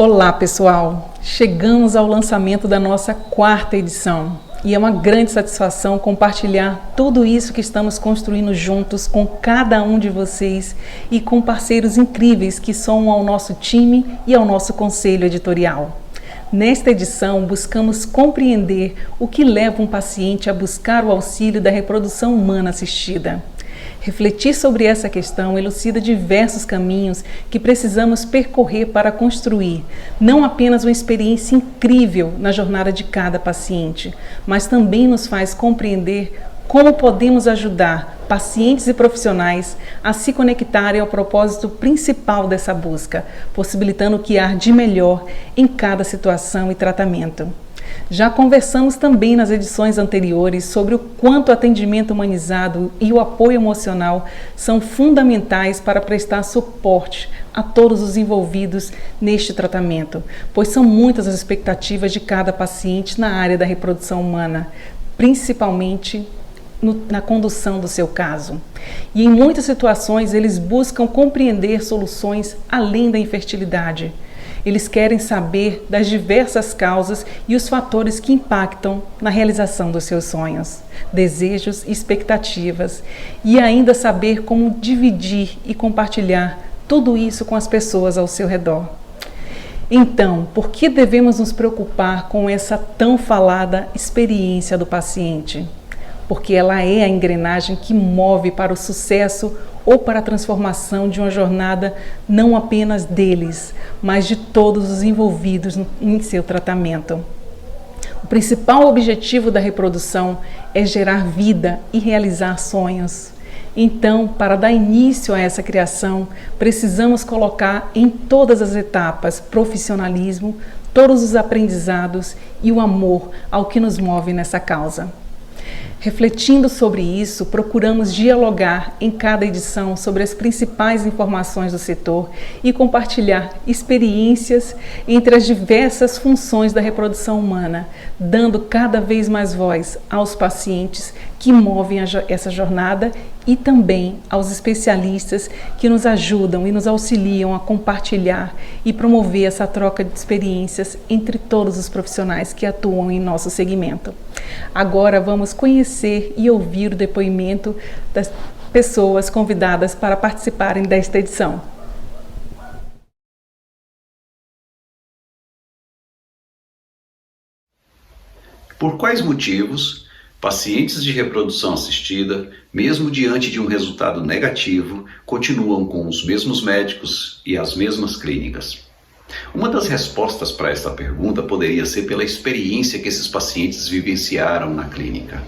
Olá pessoal, chegamos ao lançamento da nossa 4ª edição e é uma grande satisfação compartilhar tudo isso que estamos construindo juntos com cada um de vocês e com parceiros incríveis que somam ao nosso time e ao nosso conselho editorial. Nesta edição, buscamos compreender o que leva um paciente a buscar o auxílio da reprodução humana assistida. Refletir sobre essa questão elucida diversos caminhos que precisamos percorrer para construir não apenas uma experiência incrível na jornada de cada paciente, mas também nos faz compreender como podemos ajudar pacientes e profissionais a se conectarem ao propósito principal dessa busca, possibilitando o que há de melhor em cada situação e tratamento. Já conversamos também nas edições anteriores sobre o quanto o atendimento humanizado e o apoio emocional são fundamentais para prestar suporte a todos os envolvidos neste tratamento, pois são muitas as expectativas de cada paciente na área da reprodução humana, principalmente na condução do seu caso. E em muitas situações eles buscam compreender soluções além da infertilidade. Eles querem saber das diversas causas e os fatores que impactam na realização dos seus sonhos, desejos e expectativas, e ainda saber como dividir e compartilhar tudo isso com as pessoas ao seu redor. Então, por que devemos nos preocupar com essa tão falada experiência do paciente? Porque ela é a engrenagem que move para o sucesso ou para a transformação de uma jornada não apenas deles, mas de todos os envolvidos em seu tratamento. O principal objetivo da reprodução é gerar vida e realizar sonhos. Então, para dar início a essa criação, precisamos colocar em todas as etapas profissionalismo, todos os aprendizados e o amor ao que nos move nessa causa. Refletindo sobre isso, procuramos dialogar em cada edição sobre as principais informações do setor e compartilhar experiências entre as diversas funções da reprodução humana, dando cada vez mais voz aos pacientes que movem essa jornada e também aos especialistas que nos ajudam e nos auxiliam a compartilhar e promover essa troca de experiências entre todos os profissionais que atuam em nosso segmento. Agora vamos conhecer e ouvir o depoimento das pessoas convidadas para participarem desta edição. Por quais motivos pacientes de reprodução assistida, mesmo diante de um resultado negativo, continuam com os mesmos médicos e as mesmas clínicas? Uma das respostas para esta pergunta poderia ser pela experiência que esses pacientes vivenciaram na clínica,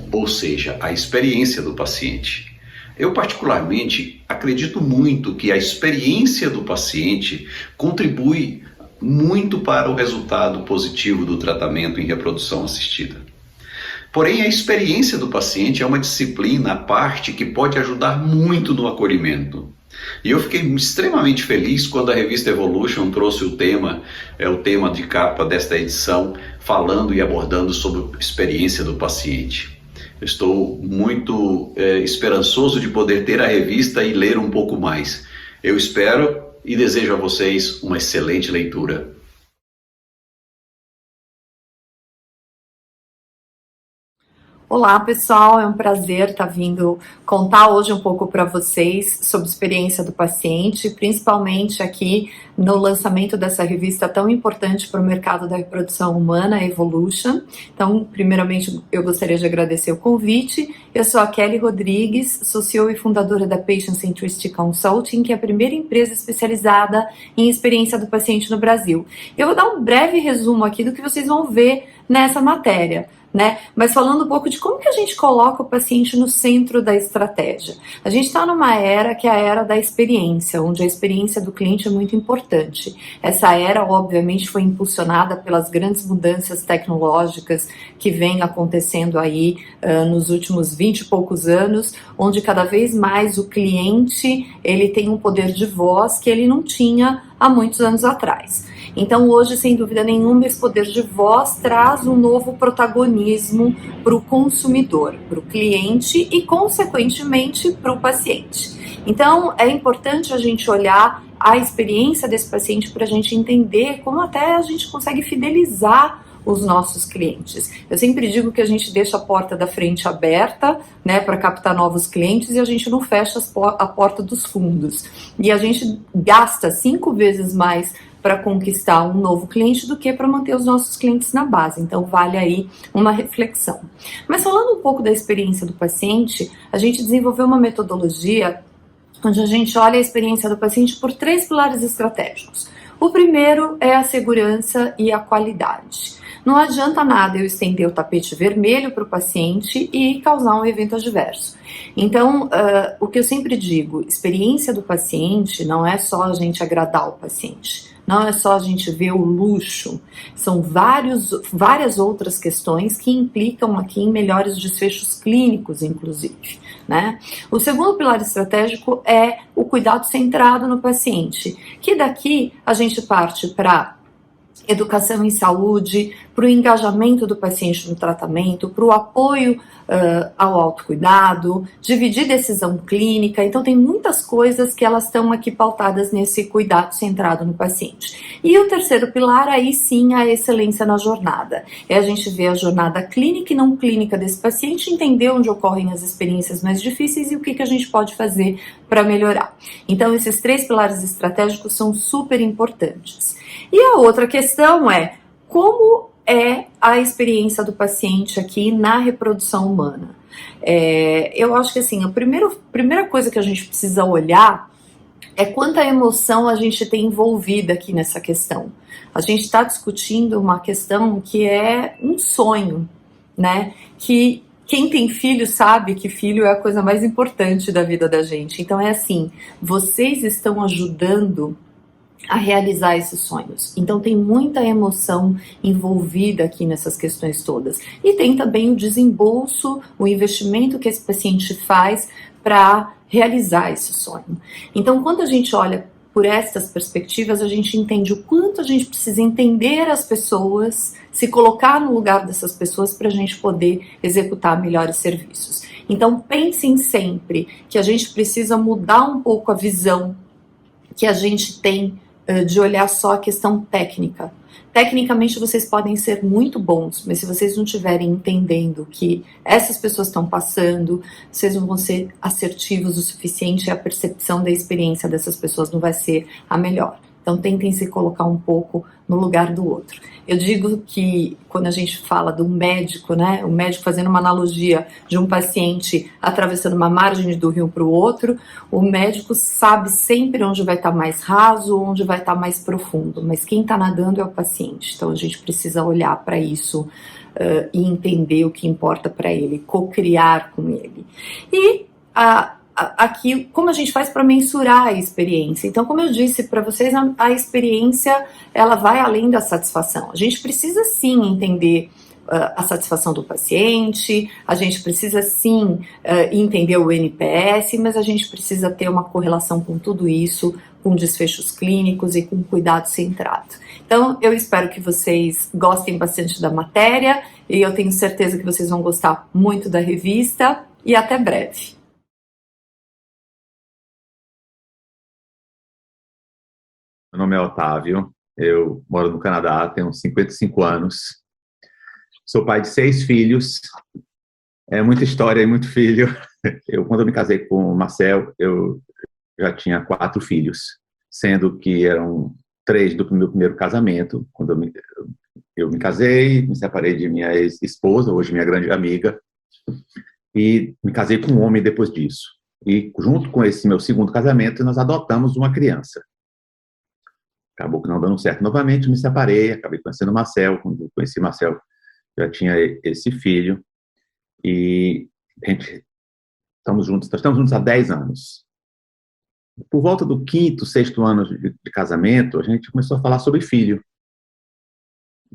ou seja, a experiência do paciente. Eu particularmente acredito muito que a experiência do paciente contribui muito para o resultado positivo do tratamento em reprodução assistida. Porém, a experiência do paciente é uma disciplina à parte que pode ajudar muito no acolhimento. E eu fiquei extremamente feliz quando a revista Evolution trouxe o tema de capa desta edição, falando e abordando sobre a experiência do paciente. Eu estou muito esperançoso de poder ter a revista e ler um pouco mais. Eu espero e desejo a vocês uma excelente leitura. Olá pessoal, é um prazer estar vindo contar hoje um pouco para vocês sobre a experiência do paciente, principalmente aqui no lançamento dessa revista tão importante para o mercado da reprodução humana, a Evolution. Então, primeiramente, eu gostaria de agradecer o convite. Eu sou a Kelly Rodrigues, sou CEO e fundadora da Patient Centricity Consulting, que é a primeira empresa especializada em experiência do paciente no Brasil. Eu vou dar um breve resumo aqui do que vocês vão ver nessa matéria, né? Mas falando um pouco de como que a gente coloca o paciente no centro da estratégia. A gente está numa era que é a era da experiência, onde a experiência do cliente é muito importante. Essa era, obviamente, foi impulsionada pelas grandes mudanças tecnológicas que vêm acontecendo aí nos últimos 20 e poucos anos, onde cada vez mais o cliente ele tem um poder de voz que ele não tinha há muitos anos atrás. Então hoje, sem dúvida nenhuma, esse poder de voz traz um novo protagonismo para o consumidor, para o cliente e, consequentemente, para o paciente. Então, é importante a gente olhar a experiência desse paciente para a gente entender como até a gente consegue fidelizar os nossos clientes. Eu sempre digo que a gente deixa a porta da frente aberta, né, para captar novos clientes e a gente não fecha a porta dos fundos. E a gente gasta 5 vezes mais para conquistar um novo cliente do que para manter os nossos clientes na base. Então, vale aí uma reflexão. Mas falando um pouco da experiência do paciente, a gente desenvolveu uma metodologia onde a gente olha a experiência do paciente por 3 pilares estratégicos. O primeiro é a segurança e a qualidade. Não adianta nada eu estender o tapete vermelho para o paciente e causar um evento adverso. Então, o que eu sempre digo, experiência do paciente não é só a gente agradar o paciente, não é só a gente ver o luxo, são várias outras questões que implicam aqui em melhores desfechos clínicos, inclusive, né? O segundo pilar estratégico é o cuidado centrado no paciente, que daqui a gente parte para educação em saúde, para o engajamento do paciente no tratamento, para o apoio ao autocuidado, dividir decisão clínica. Então, tem muitas coisas que elas estão aqui pautadas nesse cuidado centrado no paciente. E o terceiro pilar, aí sim, a excelência na jornada. É a gente ver a jornada clínica e não clínica desse paciente, entender onde ocorrem as experiências mais difíceis e o que a gente pode fazer para melhorar. Então, esses 3 pilares estratégicos são super importantes. E a outra questão é como é a experiência do paciente aqui na reprodução humana. Eu acho que assim, a primeira coisa que a gente precisa olhar é quanta emoção a gente tem envolvida aqui nessa questão. A gente está discutindo uma questão que é um sonho, né? Que quem tem filho sabe que filho é a coisa mais importante da vida da gente. Então é assim, vocês estão ajudando a realizar esses sonhos. Então tem muita emoção envolvida aqui nessas questões todas. E tem também o desembolso, o investimento que esse paciente faz para realizar esse sonho. Então quando a gente olha por estas perspectivas, a gente entende o quanto a gente precisa entender as pessoas, se colocar no lugar dessas pessoas para a gente poder executar melhores serviços. Então pensem sempre que a gente precisa mudar um pouco a visão que a gente tem de olhar só a questão técnica. Tecnicamente vocês podem ser muito bons, mas se vocês não estiverem entendendo que essas pessoas estão passando, vocês não vão ser assertivos o suficiente e a percepção da experiência dessas pessoas não vai ser a melhor. Então tentem se colocar um pouco no lugar do outro. Eu digo que quando a gente fala do médico, né, o médico fazendo uma analogia de um paciente atravessando uma margem do rio para o outro, o médico sabe sempre onde vai estar mais raso, onde vai estar mais profundo, mas quem está nadando é o paciente. Então a gente precisa olhar para isso e entender o que importa para ele, co-criar com ele. E aqui, como a gente faz para mensurar a experiência? Então, como eu disse para vocês, a experiência ela vai além da satisfação. A gente precisa sim entender a satisfação do paciente, a gente precisa sim entender o NPS, mas a gente precisa ter uma correlação com tudo isso, com desfechos clínicos e com cuidado centrado. Então, eu espero que vocês gostem bastante da matéria e eu tenho certeza que vocês vão gostar muito da revista e até breve. Meu nome é Otávio, eu moro no Canadá, tenho 55 anos, sou pai de 6 filhos, é muita história e muito filho. Quando eu me casei com o Marcel, eu já tinha 4 filhos, sendo que eram 3 do meu primeiro casamento. Quando eu me casei, me separei de minha ex-esposa, hoje minha grande amiga, e me casei com um homem depois disso. E junto com esse meu segundo casamento, nós adotamos uma criança. Acabou que não dando certo novamente, me separei, acabei conhecendo o Marcel. Quando eu conheci o Marcel, já tinha esse filho. E nós estamos juntos há 10 anos. Por volta do 5º, 6º ano de casamento, a gente começou a falar sobre filho.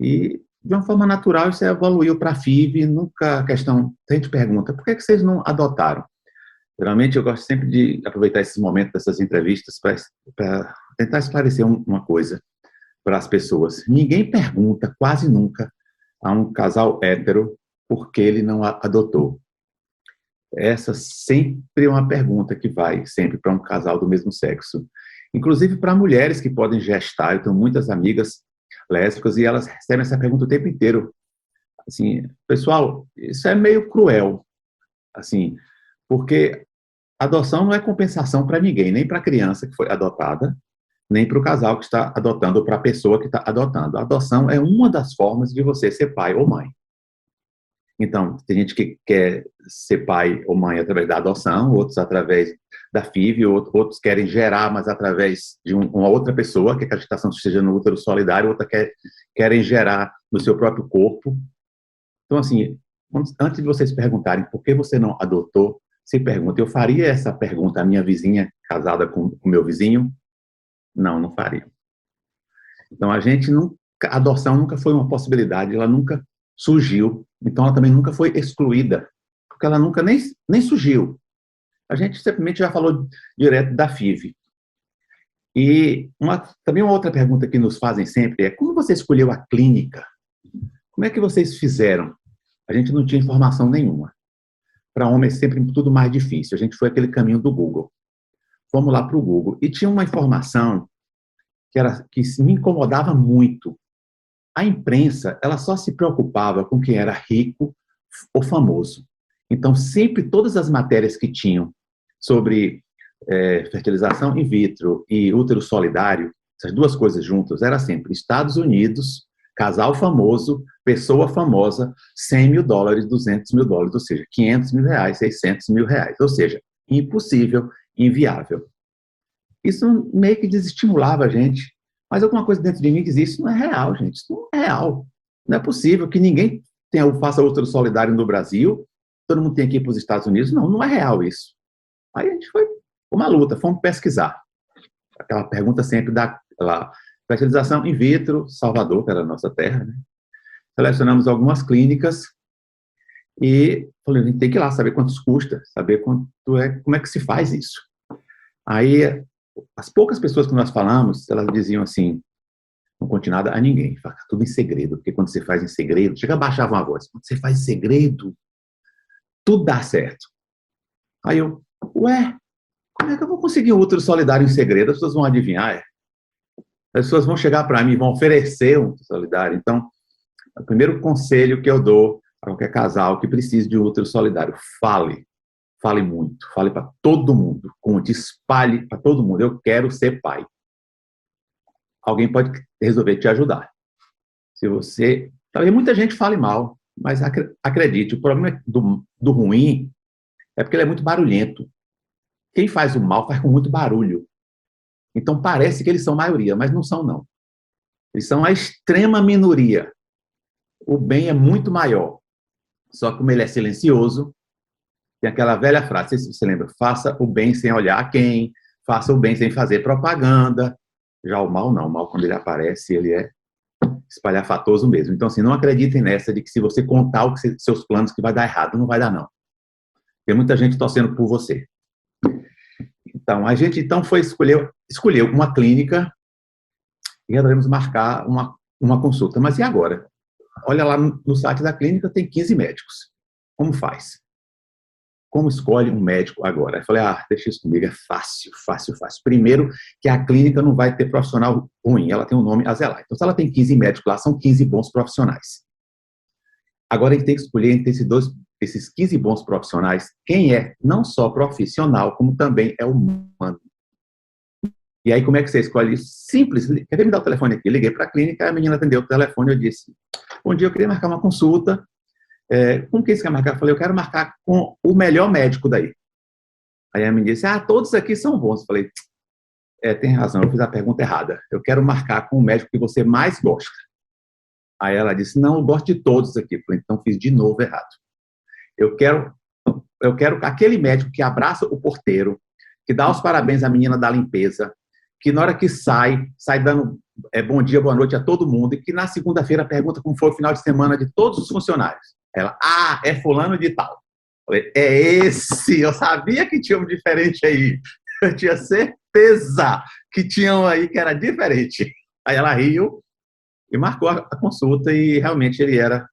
E, de uma forma natural, isso evoluiu para a FIV. Nunca a questão, a gente pergunta, por que vocês não adotaram? Geralmente, eu gosto sempre de aproveitar esses momentos dessas entrevistas para tentar esclarecer uma coisa para as pessoas. Ninguém pergunta, quase nunca, a um casal hétero por que ele não adotou. Essa sempre é uma pergunta que vai sempre para um casal do mesmo sexo. Inclusive para mulheres que podem gestar. Eu tenho muitas amigas lésbicas e elas recebem essa pergunta o tempo inteiro. Assim, pessoal, isso é meio cruel, assim, porque adoção não é compensação para ninguém, nem para a criança que foi adotada, nem para o casal que está adotando, ou para a pessoa que está adotando. A adoção é uma das formas de você ser pai ou mãe. Então, tem gente que quer ser pai ou mãe através da adoção, outros através da FIV, outros querem gerar, mas através de uma outra pessoa, que a gestação esteja no útero solidário, outra querem gerar no seu próprio corpo. Então, assim, antes de vocês perguntarem por que você não adotou, se pergunta, eu faria essa pergunta à minha vizinha casada com o meu vizinho? Não, não faria. Então, a adoção nunca foi uma possibilidade, ela nunca surgiu, então ela também nunca foi excluída, porque ela nunca nem surgiu. A gente simplesmente já falou direto da FIV. E também uma outra pergunta que nos fazem sempre é: como você escolheu a clínica? Como é que vocês fizeram? A gente não tinha informação nenhuma. Para homens é sempre tudo mais difícil. A gente foi aquele caminho do Google. Fomos lá para o Google e tinha uma informação que me incomodava muito. A imprensa, ela só se preocupava com quem era rico ou famoso. Então, sempre todas as matérias que tinham sobre fertilização in vitro e útero solidário, essas duas coisas juntas, era sempre Estados Unidos, casal famoso, pessoa famosa, $100 mil, $200 mil, ou seja, R$500 mil, R$600 mil, ou seja, impossível, inviável. Isso meio que desestimulava a gente. Mas alguma coisa dentro de mim dizia: isso não é real, gente, isso não é real. Não é possível que ninguém faça útero solidário no Brasil, todo mundo tem que ir para os Estados Unidos. Não, não é real isso. Aí a gente foi uma luta, fomos pesquisar. Aquela pergunta sempre da fertilização in vitro, Salvador, que era a nossa terra, né? Selecionamos algumas clínicas e falei: a gente tem que ir lá saber quanto custa, saber como é que se faz isso. Aí as poucas pessoas que nós falamos, elas diziam assim: não conte nada a ninguém, fala tudo em segredo, porque quando você faz em segredo, chega a baixar uma voz, quando você faz em segredo, tudo dá certo. Aí eu, como é que eu vou conseguir um útero solidário em segredo? As pessoas vão adivinhar, as pessoas vão chegar para mim e vão oferecer um útero solidário. Então, o primeiro conselho que eu dou para qualquer casal que precise de um útero solidário: fale muito, fale para todo mundo, conte, espalhe para todo mundo: eu quero ser pai. Alguém pode resolver te ajudar. Talvez muita gente fale mal, mas acredite, o problema do ruim é porque ele é muito barulhento. Quem faz o mal faz com muito barulho. Então parece que eles são maioria, mas não são, não. Eles são a extrema minoria. O bem é muito maior. Só que como ele é silencioso, tem aquela velha frase, não sei se você lembra: faça o bem sem olhar a quem, faça o bem sem fazer propaganda. Já o mal não, o mal quando ele aparece, ele é espalhafatoso mesmo. Então, assim, não acreditem nessa de que se você contar seus planos que vai dar errado. Não vai dar, não. Tem muita gente torcendo por você. Então, a gente foi escolheu uma clínica e devemos marcar uma consulta. Mas e agora? Olha lá no site da clínica, tem 15 médicos. Como faz? Como escolhe um médico agora? Eu falei: deixa isso comigo, é fácil. Primeiro, que a clínica não vai ter profissional ruim, ela tem um nome a zelar. Então, se ela tem 15 médicos lá, são 15 bons profissionais. Agora, a gente tem que escolher entre esses 15 bons profissionais, quem é não só profissional, como também é humano. E aí, como é que você escolhe isso? Simples. Quer ver me dar o telefone aqui? Liguei para a clínica, a menina atendeu o telefone, eu disse: bom dia, eu queria marcar uma consulta. Com quem você quer marcar? Eu falei: eu quero marcar com o melhor médico daí. Aí a menina disse: todos aqui são bons. Eu falei: tem razão, eu fiz a pergunta errada. Eu quero marcar com o médico que você mais gosta. Aí ela disse: não, eu gosto de todos aqui. Eu falei: então fiz de novo errado. Eu quero aquele médico que abraça o porteiro, que dá os parabéns à menina da limpeza, que na hora que sai dando bom dia, boa noite a todo mundo, e que na segunda-feira pergunta como foi o final de semana de todos os funcionários. Ela: é fulano de tal. Eu falei: é esse, eu sabia que tinha um diferente aí. Eu tinha certeza que tinha um aí que era diferente. Aí ela riu e marcou a consulta, e realmente ele era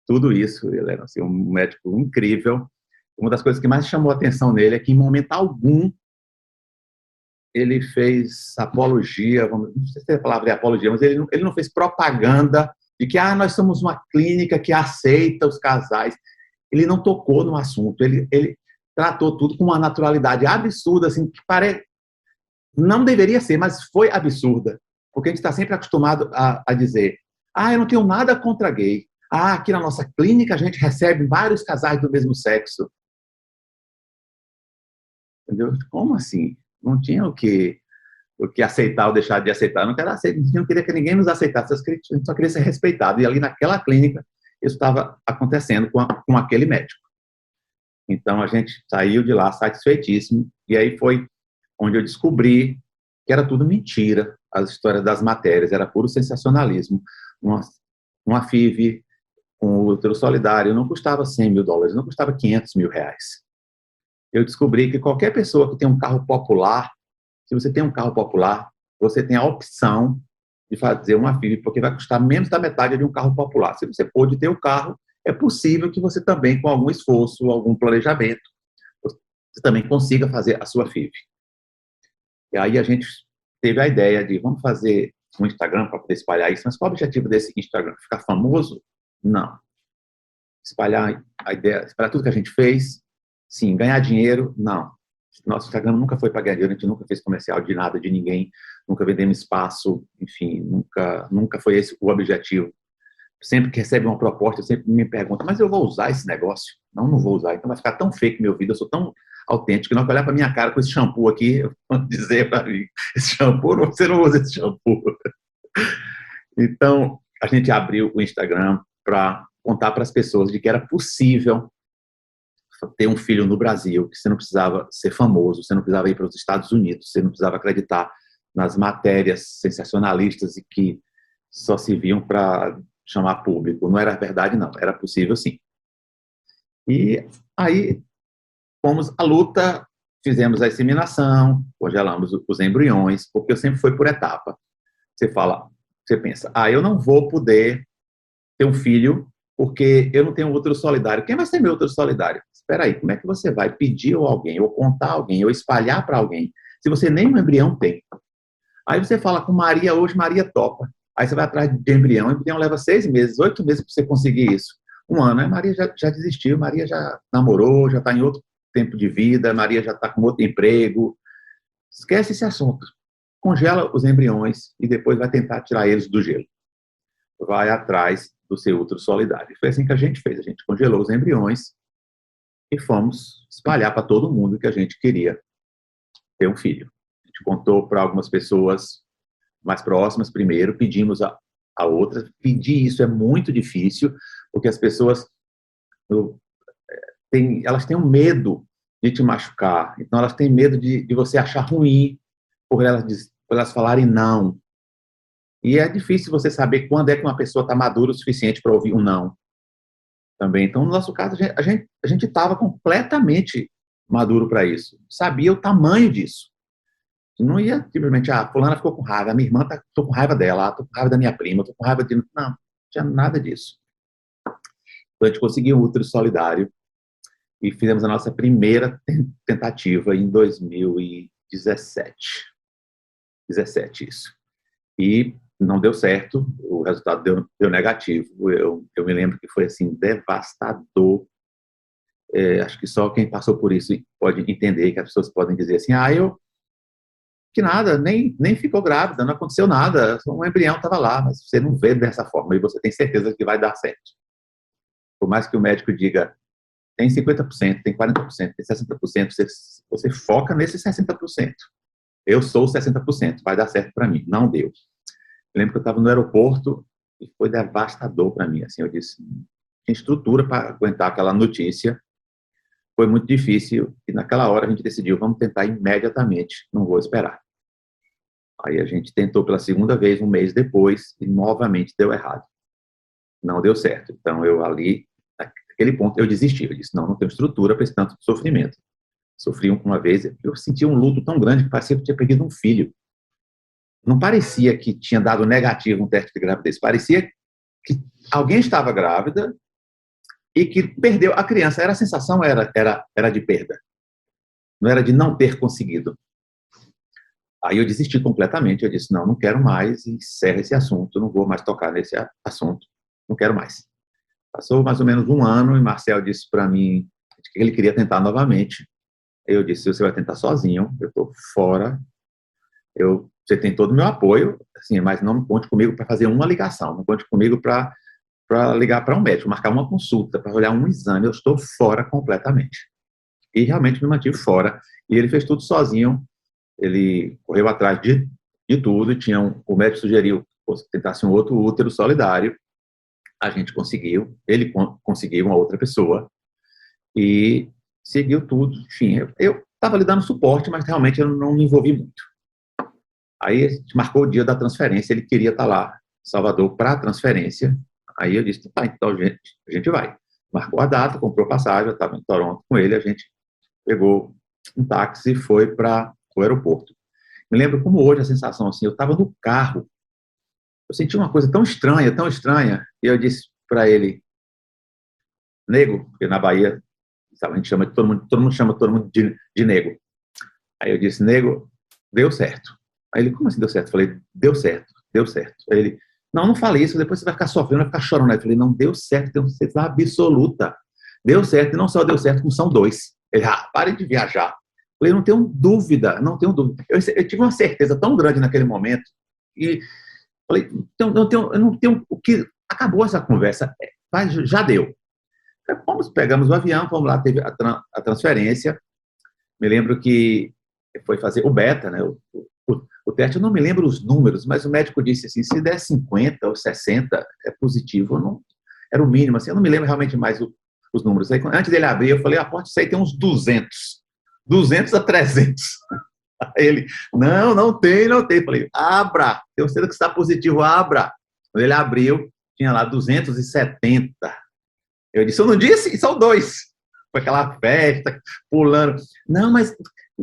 tudo isso. Ele era assim, um médico incrível. Uma das coisas que mais chamou a atenção nele é que, em momento algum, ele fez apologia, não sei se a palavra é apologia, mas ele não fez propaganda de que nós somos uma clínica que aceita os casais. Ele não tocou no assunto, ele tratou tudo com uma naturalidade absurda, assim, que não deveria ser, mas foi absurda, porque a gente está sempre acostumado a dizer, eu não tenho nada contra gay, aqui na nossa clínica a gente recebe vários casais do mesmo sexo. Entendeu? Como assim? Não tinha o que aceitar ou deixar de aceitar. Não queria que ninguém nos aceitasse. A gente só queria ser respeitado. E ali naquela clínica, isso estava acontecendo com aquele médico. Então, a gente saiu de lá satisfeitíssimo. E aí foi onde eu descobri que era tudo mentira. As histórias das matérias. Era puro sensacionalismo. Uma FIV com o útero solidário não custava $100.000, não custava R$500.000. Eu descobri que qualquer pessoa que tem um carro popular, se você tem um carro popular, você tem a opção de fazer uma FIV, porque vai custar menos da metade de um carro popular. Se você pode ter o carro, é possível que você também, com algum esforço, algum planejamento, você também consiga fazer a sua FIV. E aí a gente teve a ideia de, vamos fazer um Instagram para poder espalhar isso, mas qual o objetivo desse Instagram? Ficar famoso? Não. Espalhar a ideia, espalhar tudo que a gente fez? Sim. Ganhar dinheiro? Não. Nosso Instagram nunca foi para ganhar dinheiro, a gente nunca fez comercial de nada, de ninguém, nunca vendemos espaço, enfim, nunca foi esse o objetivo. Sempre que recebe uma proposta, eu sempre me pergunto, mas eu vou usar esse negócio? Não, não vou usar, então vai ficar tão fake meu vídeo, eu sou tão autêntico, que não vai olhar para minha cara com esse shampoo aqui, eu vou dizer para mim, esse shampoo, você não usa esse shampoo. Então, a gente abriu o Instagram para contar para as pessoas de que era possível ter um filho no Brasil, que você não precisava ser famoso, você não precisava ir para os Estados Unidos, você não precisava acreditar nas matérias sensacionalistas e que só serviam para chamar público. Não era verdade, não. Era possível, sim. E aí fomos à luta, fizemos a inseminação, congelamos os embriões, porque eu sempre fui por etapa. Você pensa, eu não vou poder ter um filho porque eu não tenho útero solidário. Quem vai ser meu útero solidário? Espera aí, como é que você vai pedir a alguém, ou contar a alguém, ou espalhar para alguém, se você nem um embrião tem? Aí você fala com Maria hoje, Maria topa. Aí você vai atrás de embrião, o embrião leva 6 meses, 8 meses para você conseguir isso. 1 ano, aí Maria já desistiu, Maria já namorou, já está em outro tempo de vida, Maria já está com outro emprego. Esquece esse assunto. Congela os embriões e depois vai tentar tirar eles do gelo. Vai atrás do seu útero solidário. Foi assim que a gente fez. A gente congelou os embriões e fomos espalhar para todo mundo que a gente queria ter um filho. A gente contou para algumas pessoas mais próximas primeiro, pedimos a outras. Pedir isso é muito difícil, porque as pessoas elas têm um medo de te machucar. Então, elas têm medo de você achar ruim por elas falarem não. E é difícil você saber quando é que uma pessoa está madura o suficiente para ouvir um não. Também. Então, no nosso caso, a gente estava completamente maduro para isso. Sabia o tamanho disso. Não ia simplesmente, fulana ficou com raiva, a minha irmã estou com raiva dela, estou com raiva da minha prima, estou com raiva de... Não tinha nada disso. Então, a gente conseguiu um útero solidário e fizemos a nossa primeira tentativa em 2017. 17, isso. E não deu certo, o resultado deu negativo. Eu me lembro que foi assim, devastador. Acho que só quem passou por isso pode entender, que as pessoas podem dizer assim, que nada, nem ficou grávida, não aconteceu nada, um embrião estava lá, mas você não vê dessa forma e você tem certeza que vai dar certo. Por mais que o médico diga, tem 50%, tem 40%, tem 60%, você foca nesses 60%. Eu sou 60%, vai dar certo para mim. Não deu. Eu lembro que eu estava no aeroporto e foi devastador para mim. Assim, eu disse, tinha estrutura para aguentar aquela notícia. Foi muito difícil e naquela hora a gente decidiu, vamos tentar imediatamente, não vou esperar. Aí a gente tentou pela segunda vez, 1 mês depois, e novamente deu errado. Não deu certo. Então eu ali, naquele ponto, eu desisti. Eu disse, não tenho estrutura para esse tanto de sofrimento. Sofri uma vez, eu senti um luto tão grande que parecia que eu tinha perdido um filho. Não parecia que tinha dado negativo um teste de gravidez, parecia que alguém estava grávida e que perdeu a criança. A sensação era de perda, não era de não ter conseguido. Aí eu desisti completamente, eu disse, não quero mais, encerra esse assunto, não vou mais tocar nesse assunto, não quero mais. Passou mais ou menos um ano e Marcel disse para mim que ele queria tentar novamente. Eu disse, você vai tentar sozinho, eu estou fora, você tem todo o meu apoio, assim, mas não conte comigo para fazer uma ligação, não conte comigo para ligar para um médico, marcar uma consulta, para olhar um exame, eu estou fora completamente. E realmente me mantive fora, e ele fez tudo sozinho, ele correu atrás de tudo, o médico sugeriu que tentasse um outro útero solidário, a gente conseguiu, ele conseguiu uma outra pessoa, e seguiu tudo, enfim, eu estava lhe dando suporte, mas realmente eu não me envolvi muito. Aí a gente marcou o dia da transferência, ele queria estar lá em Salvador para a transferência, aí eu disse, tá, então a gente vai. Marcou a data, comprou passagem, eu estava em Toronto com ele, a gente pegou um táxi e foi para o aeroporto. Me lembro como hoje a sensação, assim, eu estava no carro, eu senti uma coisa tão estranha, e eu disse para ele, nego, porque na Bahia, sabe, a gente chama todo mundo chama todo mundo de nego. Aí eu disse, nego, deu certo. Aí ele, como assim deu certo? Eu falei, deu certo. Aí ele, não falei isso, depois você vai ficar sofrendo, vai ficar chorando. Aí eu falei, não, deu certeza absoluta. Deu certo, e não só deu certo, como são dois. Ele, pare de viajar. Eu falei, não tenho dúvida. Eu tive uma certeza tão grande naquele momento, e falei, eu não tenho o que... Acabou essa conversa, já deu. Pegamos o avião, fomos lá, teve a transferência. Me lembro que foi fazer o beta, né? O teste, eu não me lembro os números, mas o médico disse assim, se der 50 ou 60, é positivo. Não, era o mínimo, assim, eu não me lembro realmente mais os números. Aí, antes dele abrir, eu falei, aposto isso aí tem uns 200 a 300. Aí ele, não tem. Eu falei, abra, tenho certeza que está positivo, abra. Quando ele abriu, tinha lá 270. Eu disse, eu não disse? São dois. Foi aquela festa, pulando. Não, mas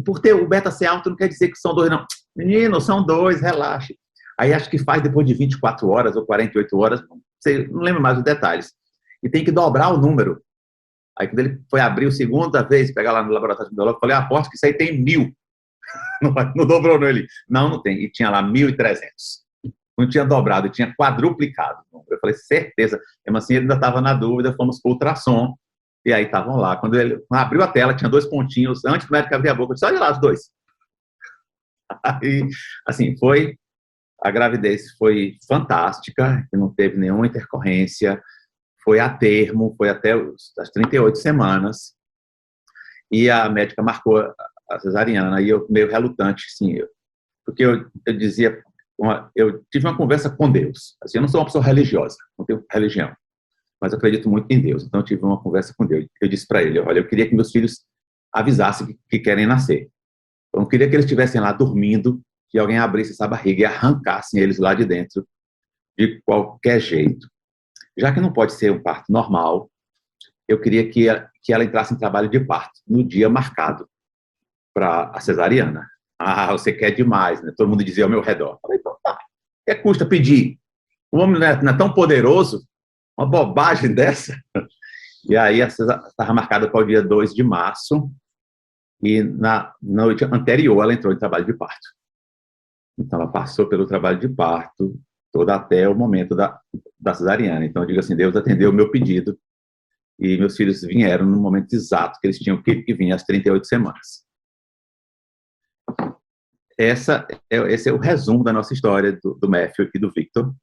por ter o beta ser alto não quer dizer que são dois, não. Menino, são dois, relaxe. Aí acho que faz depois de 24 horas ou 48 horas, não lembro mais os detalhes. E tem que dobrar o número. Aí quando ele foi abrir a segunda vez, pegar lá no laboratório de biológico, eu falei, aposto que isso aí tem 1000. Não dobrou, não. Ele, não tem. E tinha lá 1.300. Não tinha dobrado, tinha quadruplicado. Eu falei, certeza. Mesmo assim, ele ainda estava na dúvida, fomos para o ultrassom, e aí estavam lá. Quando ele abriu a tela, tinha 2 pontinhos, antes do médico abrir a boca, eu disse, olha lá os 2. Aí, assim, a gravidez foi fantástica, não teve nenhuma intercorrência, foi a termo, foi até as 38 semanas, e a médica marcou a cesariana, e eu meio relutante, assim, porque eu dizia, eu tive uma conversa com Deus. Assim, eu não sou uma pessoa religiosa, não tenho religião, mas eu acredito muito em Deus. Então eu tive uma conversa com Deus. Eu disse para ele, olha, eu queria que meus filhos avisassem que querem nascer. Eu não queria que eles estivessem lá dormindo, que alguém abrisse essa barriga e arrancasse eles lá de dentro de qualquer jeito. Já que não pode ser um parto normal, eu queria que ela entrasse em trabalho de parto no dia marcado para a cesariana. Você quer demais, né? Todo mundo dizia ao meu redor. Eu falei, então tá, que custa pedir? O homem não é tão poderoso, uma bobagem dessa. E aí, estava marcada para o dia 2 de março, e na noite anterior ela entrou em trabalho de parto. Então, ela passou pelo trabalho de parto, toda até o momento da cesariana. Então, eu digo assim, Deus atendeu o meu pedido, e meus filhos vieram no momento exato que eles tinham que vir, às 38 semanas. Esse é o resumo da nossa história do Matthew e do Victor,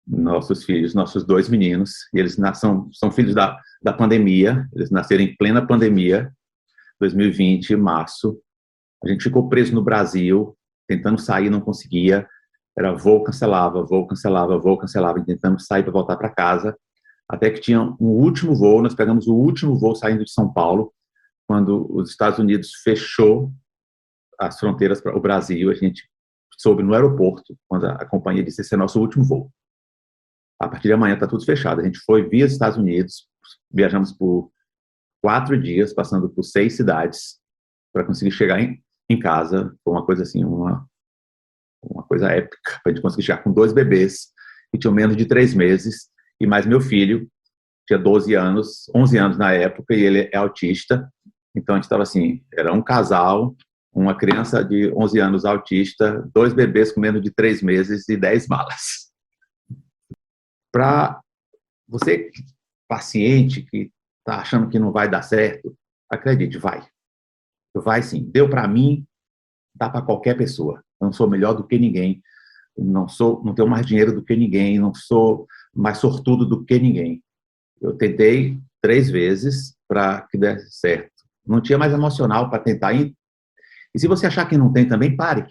nossos filhos, nossos 2 meninos, e eles são filhos da pandemia, eles nasceram em plena pandemia, 2020, março. A gente ficou preso no Brasil, tentando sair, não conseguia, era voo cancelava, tentando sair para voltar para casa, até que tinha um último voo, nós pegamos o último voo saindo de São Paulo, quando os Estados Unidos fechou as fronteiras para o Brasil, a gente soube no aeroporto, quando a companhia disse, esse é nosso último voo. A partir de amanhã está tudo fechado. A gente foi via Estados Unidos, viajamos por 4 dias, passando por 6 cidades, para conseguir chegar em casa. Foi uma coisa assim, uma coisa épica, para a gente conseguir chegar com 2 bebês, que tinham menos de 3 meses, e mais meu filho, tinha 12 anos, 11 anos na época, e ele é autista. Então, a gente estava assim, era um casal, uma criança de 11 anos autista, 2 bebês com menos de 3 meses e 10 malas. Para você, paciente, que está achando que não vai dar certo, acredite, vai. Vai sim. Deu para mim, dá para qualquer pessoa. Eu não sou melhor do que ninguém, não tenho mais dinheiro do que ninguém, não sou mais sortudo do que ninguém. Eu tentei 3 vezes para que desse certo. Não tinha mais emocional para tentar ir. E se você achar que não tem também, pare.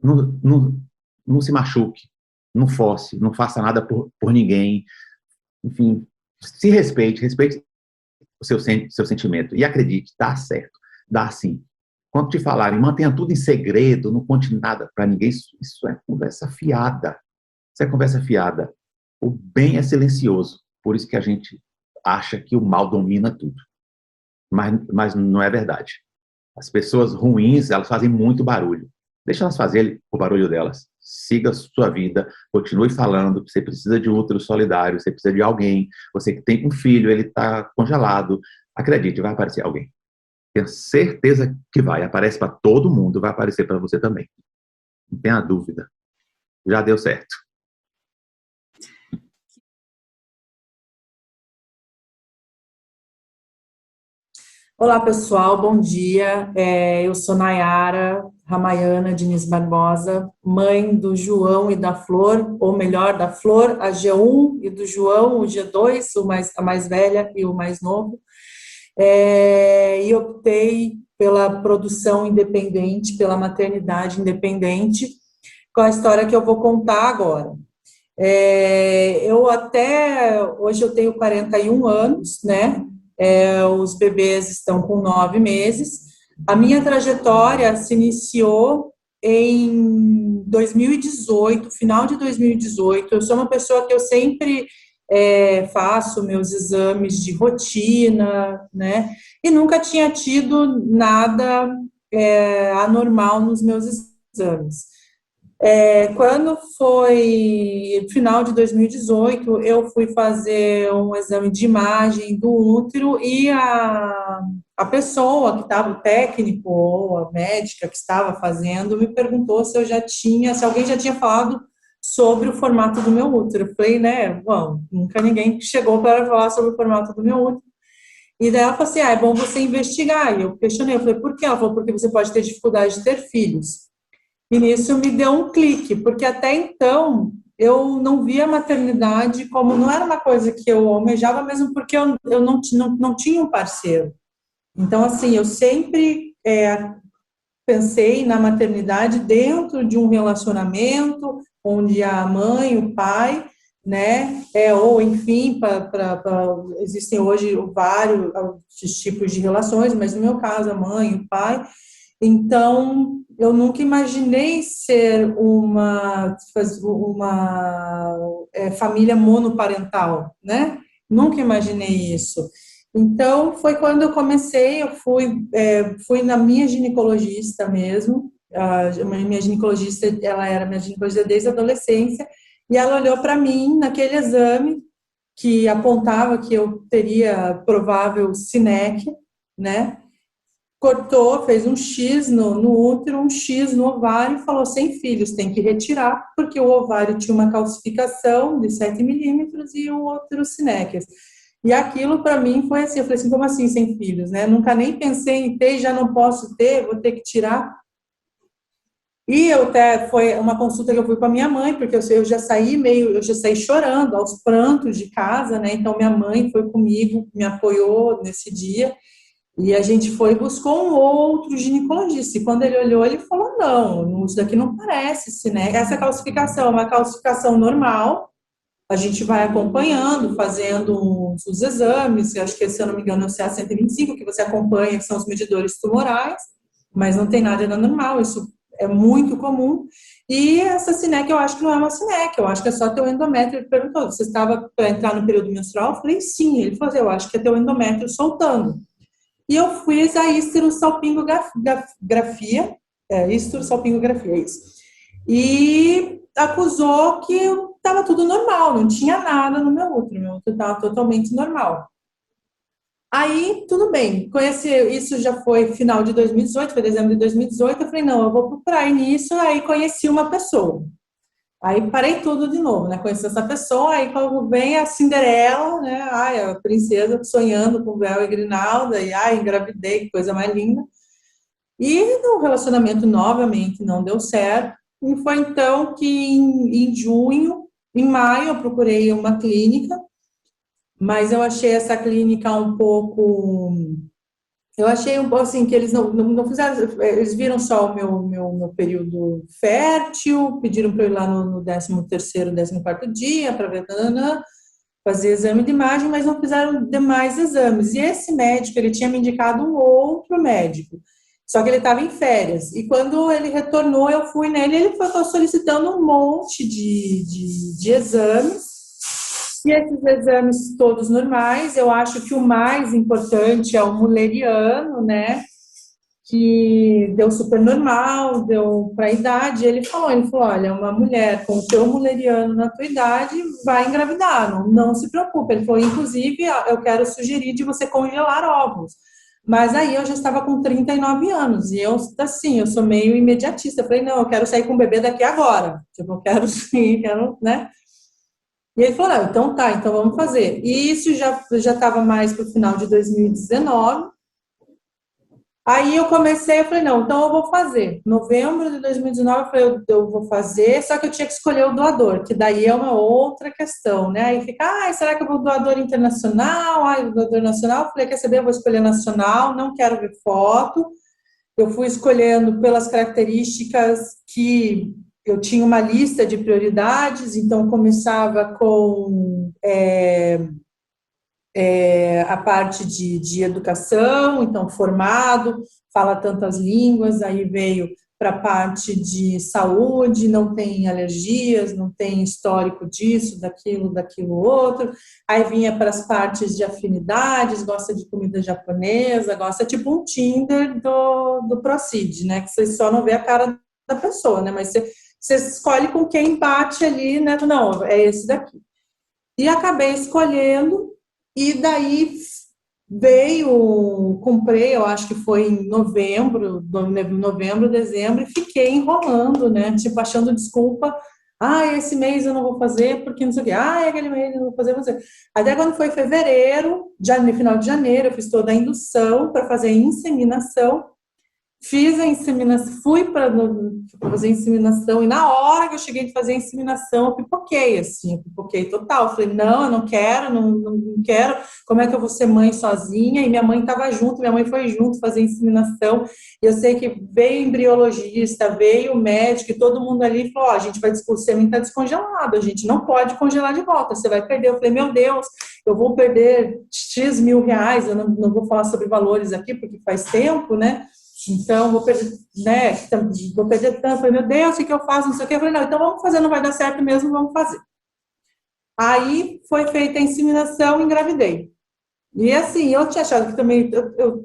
Não se machuque, não force, não faça nada por ninguém. Enfim, se respeite o seu sentimento. E acredite, dá certo, dá sim. Quando te falarem, mantenha tudo em segredo, não conte nada para ninguém, isso é conversa fiada. Isso é conversa fiada. O bem é silencioso, por isso que a gente acha que o mal domina tudo. Mas não é verdade. As pessoas ruins, elas fazem muito barulho. Deixa elas fazerem o barulho delas. Siga a sua vida, continue falando. Você precisa de útero solidário, você precisa de alguém. Você que tem um filho, ele está congelado. Acredite, vai aparecer alguém. Tenha certeza que vai. Aparece para todo mundo, vai aparecer para você também. Não tenha dúvida. Já deu certo. Olá, pessoal, bom dia. Eu sou Nayara Ramayana Diniz Barbosa, mãe do João e da Flor, ou melhor, da Flor, a G1, e do João, o G2, a mais velha e o mais novo. E optei pela produção independente, pela maternidade independente, com a história que eu vou contar agora. Hoje eu tenho 41 anos, né? Os bebês estão com 9 meses. A minha trajetória se iniciou em 2018, final de 2018. Eu sou uma pessoa que eu sempre faço meus exames de rotina, né? E nunca tinha tido nada anormal nos meus exames. Quando foi final de 2018, eu fui fazer um exame de imagem do útero e a pessoa que estava, o técnico ou a médica que estava fazendo, me perguntou se alguém já tinha falado sobre o formato do meu útero. Eu falei, né, bom, nunca ninguém chegou para falar sobre o formato do meu útero. E daí ela falou assim, é bom você investigar. E eu questionei, eu falei, por quê? Ela falou, porque você pode ter dificuldade de ter filhos. E nisso me deu um clique, porque até então eu não via a maternidade como, não era uma coisa que eu almejava, mesmo porque eu não tinha um parceiro. Então, assim, eu sempre pensei na maternidade dentro de um relacionamento, onde a mãe, o pai, né, ou enfim, existem hoje vários tipos de relações, mas no meu caso, a mãe, o pai. Então, eu nunca imaginei ser uma família monoparental, né? Nunca imaginei isso. Então, foi quando eu comecei, eu fui na minha ginecologista mesmo. A minha ginecologista, ela era minha ginecologista desde a adolescência, e ela olhou para mim naquele exame que apontava que eu teria provável SINEC, né? Cortou, fez um X no útero, um X no ovário e falou, sem filhos, tem que retirar, porque o ovário tinha uma calcificação de 7 milímetros e o útero sinéquias. E aquilo para mim foi assim, eu falei assim, como assim sem filhos, né? Nunca nem pensei em ter, já não posso ter, vou ter que tirar. E foi uma consulta que eu fui com a minha mãe, porque eu já saí chorando, aos prantos de casa, né? Então minha mãe foi comigo, me apoiou nesse dia. E a gente foi e buscou um outro ginecologista. E quando ele olhou, ele falou, não, isso daqui não parece, né? Essa calcificação é uma calcificação normal. A gente vai acompanhando, fazendo os exames. Eu acho que, se eu não me engano, é o CA-125, que você acompanha, que são os medidores tumorais. Mas não tem nada de anormal, isso é muito comum. E essa SINEC, eu acho que não é uma SINEC, eu acho que é só teu endométrio. Ele perguntou, você estava para entrar no período menstrual? Eu falei, sim. Ele falou, eu acho que é teu endométrio soltando. E eu fiz a histerosalpingografia, histerosalpingografia, é isso. E acusou que estava tudo normal, não tinha nada no meu útero estava totalmente normal. Aí, tudo bem, conheci, isso já foi final de 2018, foi dezembro de 2018, eu falei, não, eu vou procurar nisso, aí conheci uma pessoa. Aí parei tudo de novo, né? Conheci essa pessoa, aí quando vem a Cinderela, né? Ai, a princesa sonhando com véu e grinalda, e ai, engravidei, que coisa mais linda. E no relacionamento novamente não deu certo. E foi então que em junho, em maio, eu procurei uma clínica, mas eu achei essa clínica um pouco. Eu achei um pouco assim que eles não fizeram, eles viram só o meu período fértil, pediram para eu ir lá no 13º, 14º dia para ver, fazer exame de imagem, mas não fizeram demais exames. E esse médico, ele tinha me indicado um outro médico, só que ele estava em férias. E quando ele retornou, eu fui nele, ele foi solicitando um monte de exames, e esses exames todos normais. Eu acho que o mais importante é o mulleriano, né? Que deu super normal, deu para a idade. Ele falou, olha, uma mulher com o teu mulleriano na tua idade vai engravidar, não se preocupe. Ele falou, inclusive, eu quero sugerir de você congelar óvulos. Mas aí eu já estava com 39 anos, e eu, assim, eu sou meio imediatista. Eu falei, não, eu quero sair com o bebê daqui agora. Tipo, eu quero sim, quero, né? E ele falou, então tá, então vamos fazer. E isso já estava mais para o final de 2019. Aí eu falei, não, então eu vou fazer. Novembro de 2019, eu falei, eu vou fazer, só que eu tinha que escolher o doador, que daí é uma outra questão, né? Aí fica, será que eu vou doador internacional? O doador nacional? Eu falei, quer saber, eu vou escolher nacional, não quero ver foto. Eu fui escolhendo pelas características que eu tinha uma lista de prioridades, então começava com a parte de educação, então formado, fala tantas línguas, aí veio para a parte de saúde, não tem alergias, não tem histórico disso, daquilo outro, aí vinha para as partes de afinidades, gosta de comida japonesa, gosta tipo um Tinder do Procid, né, que você só não vê a cara da pessoa, né, mas você escolhe com quem bate ali, né, não, é esse daqui. E acabei escolhendo. E daí comprei, eu acho que foi em novembro, dezembro, e fiquei enrolando, né? Tipo, achando desculpa. Esse mês eu não vou fazer, porque não sei o quê. Aquele mês eu não vou fazer, não sei. Até quando foi fevereiro, no final de janeiro, eu fiz toda a indução para fazer a inseminação. Fiz a inseminação, fui para fazer a inseminação, e na hora que eu cheguei de fazer a inseminação, eu pipoquei total. Falei, não, eu não quero, não quero, como é que eu vou ser mãe sozinha? E minha mãe estava junto, minha mãe foi junto fazer a inseminação, e eu sei que veio embriologista, veio o médico, e todo mundo ali falou, a gente vai, o sêmen está descongelado, a gente não pode congelar de volta, você vai perder. Eu falei, meu Deus, eu vou perder X mil reais, eu não vou falar sobre valores aqui, porque faz tempo, né? Então, vou perder, né? Vou perder tanto. Falei, meu Deus, o que eu faço? Não sei o que. Eu falei, não, então vamos fazer, não vai dar certo mesmo, vamos fazer. Aí foi feita a inseminação, engravidei. E assim, eu tinha achado que também,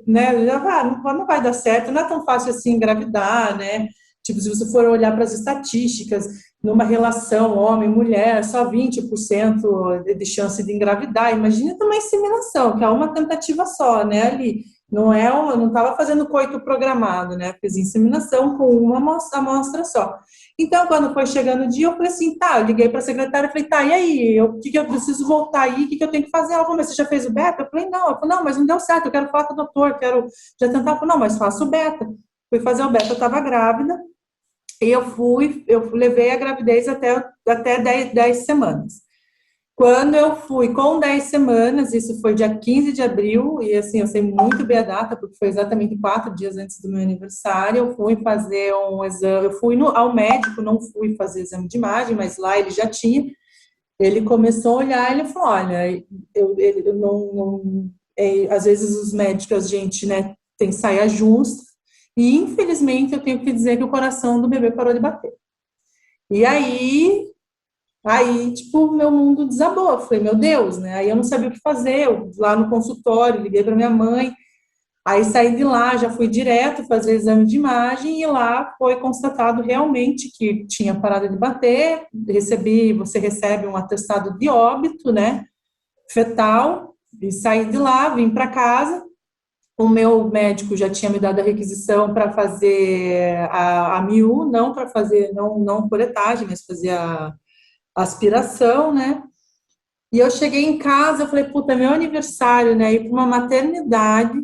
né, não vai dar certo, não é tão fácil assim engravidar, né? Tipo, se você for olhar para as estatísticas, numa relação homem-mulher, só 20% de chance de engravidar. Imagina uma inseminação, que é uma tentativa só, né, ali. Eu não estava fazendo coito programado, né? Fiz inseminação com uma amostra só. Então, quando foi chegando o dia, eu falei assim, tá, eu liguei para a secretária e falei, tá, e aí, o que eu preciso voltar aí, o que eu tenho que fazer? Ela falou, mas você já fez o beta? Eu falei, não. Ela falou, não, mas não deu certo, eu quero falar com o doutor, quero já tentar. Eu falei, não, mas faço o beta. Fui fazer o beta, eu estava grávida, e eu levei a gravidez até 10 semanas. Quando eu fui com 10 semanas, isso foi dia 15 de abril, e assim, eu sei muito bem a data, porque foi exatamente 4 dias antes do meu aniversário, eu fui fazer um exame, eu fui ao médico, não fui fazer exame de imagem, mas lá ele já tinha, ele começou a olhar, ele falou, olha, eu não às vezes os médicos, a gente, né, tem saia justa, e infelizmente eu tenho que dizer que o coração do bebê parou de bater. E Aí, tipo, meu mundo desabou. Eu falei, meu Deus, né? Aí eu não sabia o que fazer. Eu, lá no consultório, liguei para minha mãe. Aí saí de lá, já fui direto fazer exame de imagem e lá foi constatado realmente que tinha parado de bater, você recebe um atestado de óbito, né, fetal, e saí de lá, vim para casa. O meu médico já tinha me dado a requisição para fazer a MIU, não para fazer, não curetagem, mas fazer a aspiração, né? E eu cheguei em casa, eu falei, puta, é meu aniversário, né? Ir para uma maternidade,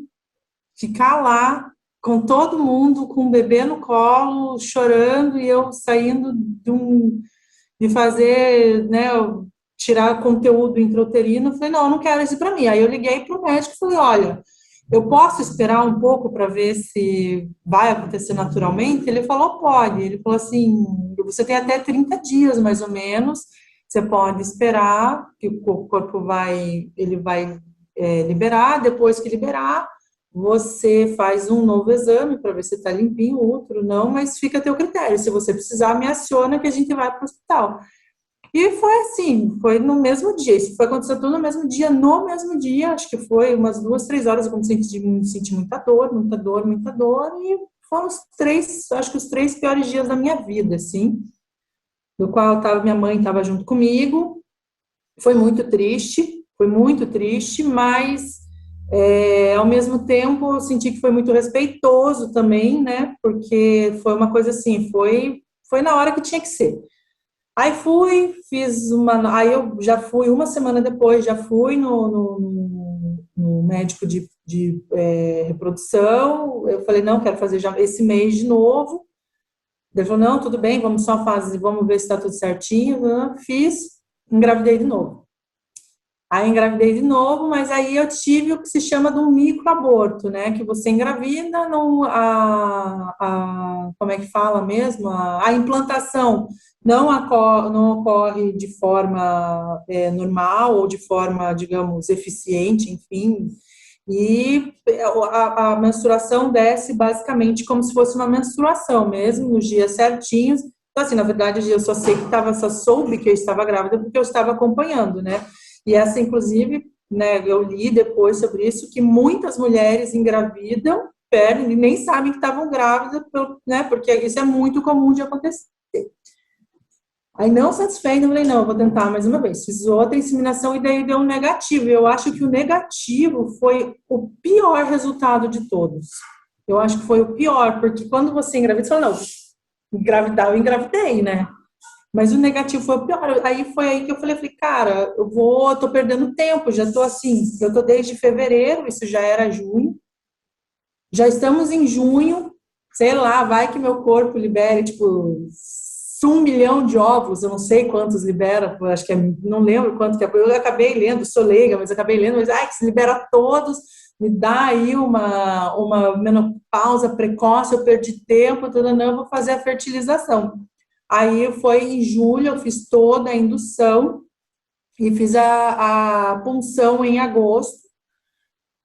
ficar lá com todo mundo, com o bebê no colo, chorando, e eu saindo de fazer, né, tirar conteúdo intrauterino. Eu falei, não, eu não quero isso para mim. Aí eu liguei para o médico e falei, olha, eu posso esperar um pouco para ver se vai acontecer naturalmente? Ele falou, pode. Ele falou assim, você tem até 30 dias, mais ou menos, você pode esperar, que o corpo ele vai liberar, depois que liberar, você faz um novo exame para ver se está limpinho, outro não, mas fica a teu critério. Se você precisar, me aciona que a gente vai para o hospital. E foi assim, foi no mesmo dia, isso foi acontecer tudo no mesmo dia, acho que foi umas 2, 3 horas, eu senti muita dor, muita dor, muita dor, e foram acho que os 3 piores dias da minha vida, assim, no qual minha mãe estava junto comigo, foi muito triste, mas ao mesmo tempo eu senti que foi muito respeitoso também, né, porque foi uma coisa assim, foi na hora que tinha que ser. Aí aí eu já fui, uma semana depois, já fui no médico de reprodução, eu falei, não, quero fazer já esse mês de novo. Ele falou, não, tudo bem, vamos vamos ver se está tudo certinho. Fiz, engravidei de novo. Aí engravidei de novo, mas aí eu tive o que se chama de um microaborto, né? Que você engravida, como é que fala mesmo? A implantação não ocorre de forma normal ou de forma, digamos, eficiente, enfim. E a menstruação desce basicamente como se fosse uma menstruação mesmo, nos dias certinhos. Então, assim, na verdade, eu só soube que eu estava grávida porque eu estava acompanhando, né? E essa, inclusive, né, eu li depois sobre isso, que muitas mulheres engravidam, perdem e nem sabem que estavam grávidas, né, porque isso é muito comum de acontecer. Aí, não satisfeita, eu falei, não, eu vou tentar mais uma vez. Fiz outra inseminação e daí deu um negativo. Eu acho que o negativo foi o pior resultado de todos. Eu acho que foi o pior, porque quando você engravida, você fala, não, engravidar, eu engravidei, né? Mas o negativo foi o pior. Aí foi aí que eu falei, cara, tô perdendo tempo, já tô assim, eu tô desde fevereiro, isso já era junho, já estamos em junho, sei lá, vai que meu corpo libere, tipo, 1 milhão de ovos, eu não sei quantos libera, acho que não lembro quanto que é, eu acabei lendo, sou leiga, mas acabei lendo, mas, que se libera todos, me dá aí uma menopausa precoce, eu perdi tempo, tudo, não, eu vou fazer a fertilização. Aí foi em julho, eu fiz toda a indução e fiz a punção em agosto,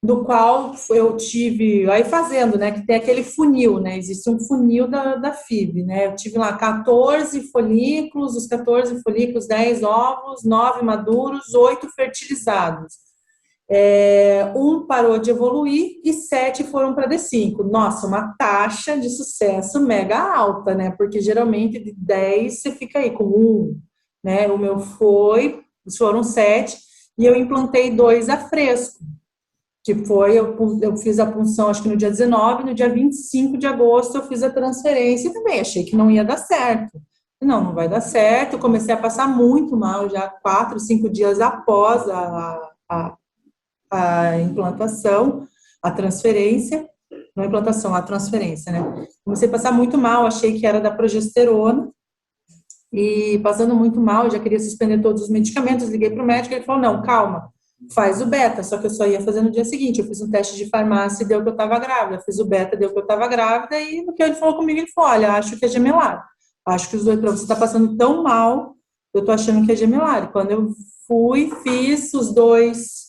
do qual eu tive, aí fazendo, né, que tem aquele funil, né, existe um funil da FIV, né, eu tive lá 14 folículos, os 14 folículos, 10 ovos, 9 maduros, 8 fertilizados. Um parou de evoluir e 7 foram para D5. Nossa, uma taxa de sucesso mega alta, né? Porque geralmente de 10 você fica aí com 1, né? O meu foram 7 e eu implantei 2 a fresco, que foi, eu fiz a punção acho que no dia 19, no dia 25 de agosto eu fiz a transferência e também achei que não ia dar certo. Não vai dar certo, eu comecei a passar muito mal já 4, 5 dias após a implantação, a transferência, não a implantação, a transferência, né? Comecei a passar muito mal, achei que era da progesterona, e passando muito mal, eu já queria suspender todos os medicamentos, liguei para o médico, ele falou, não, calma, faz o beta, só que eu só ia fazer no dia seguinte, eu fiz um teste de farmácia e deu que eu estava grávida, fiz o beta, deu que eu estava grávida, e no que ele falou comigo, ele falou, olha, acho que é gemelar, acho que os dois, você está passando tão mal, eu tô achando que é gemelar, e quando eu fiz os dois,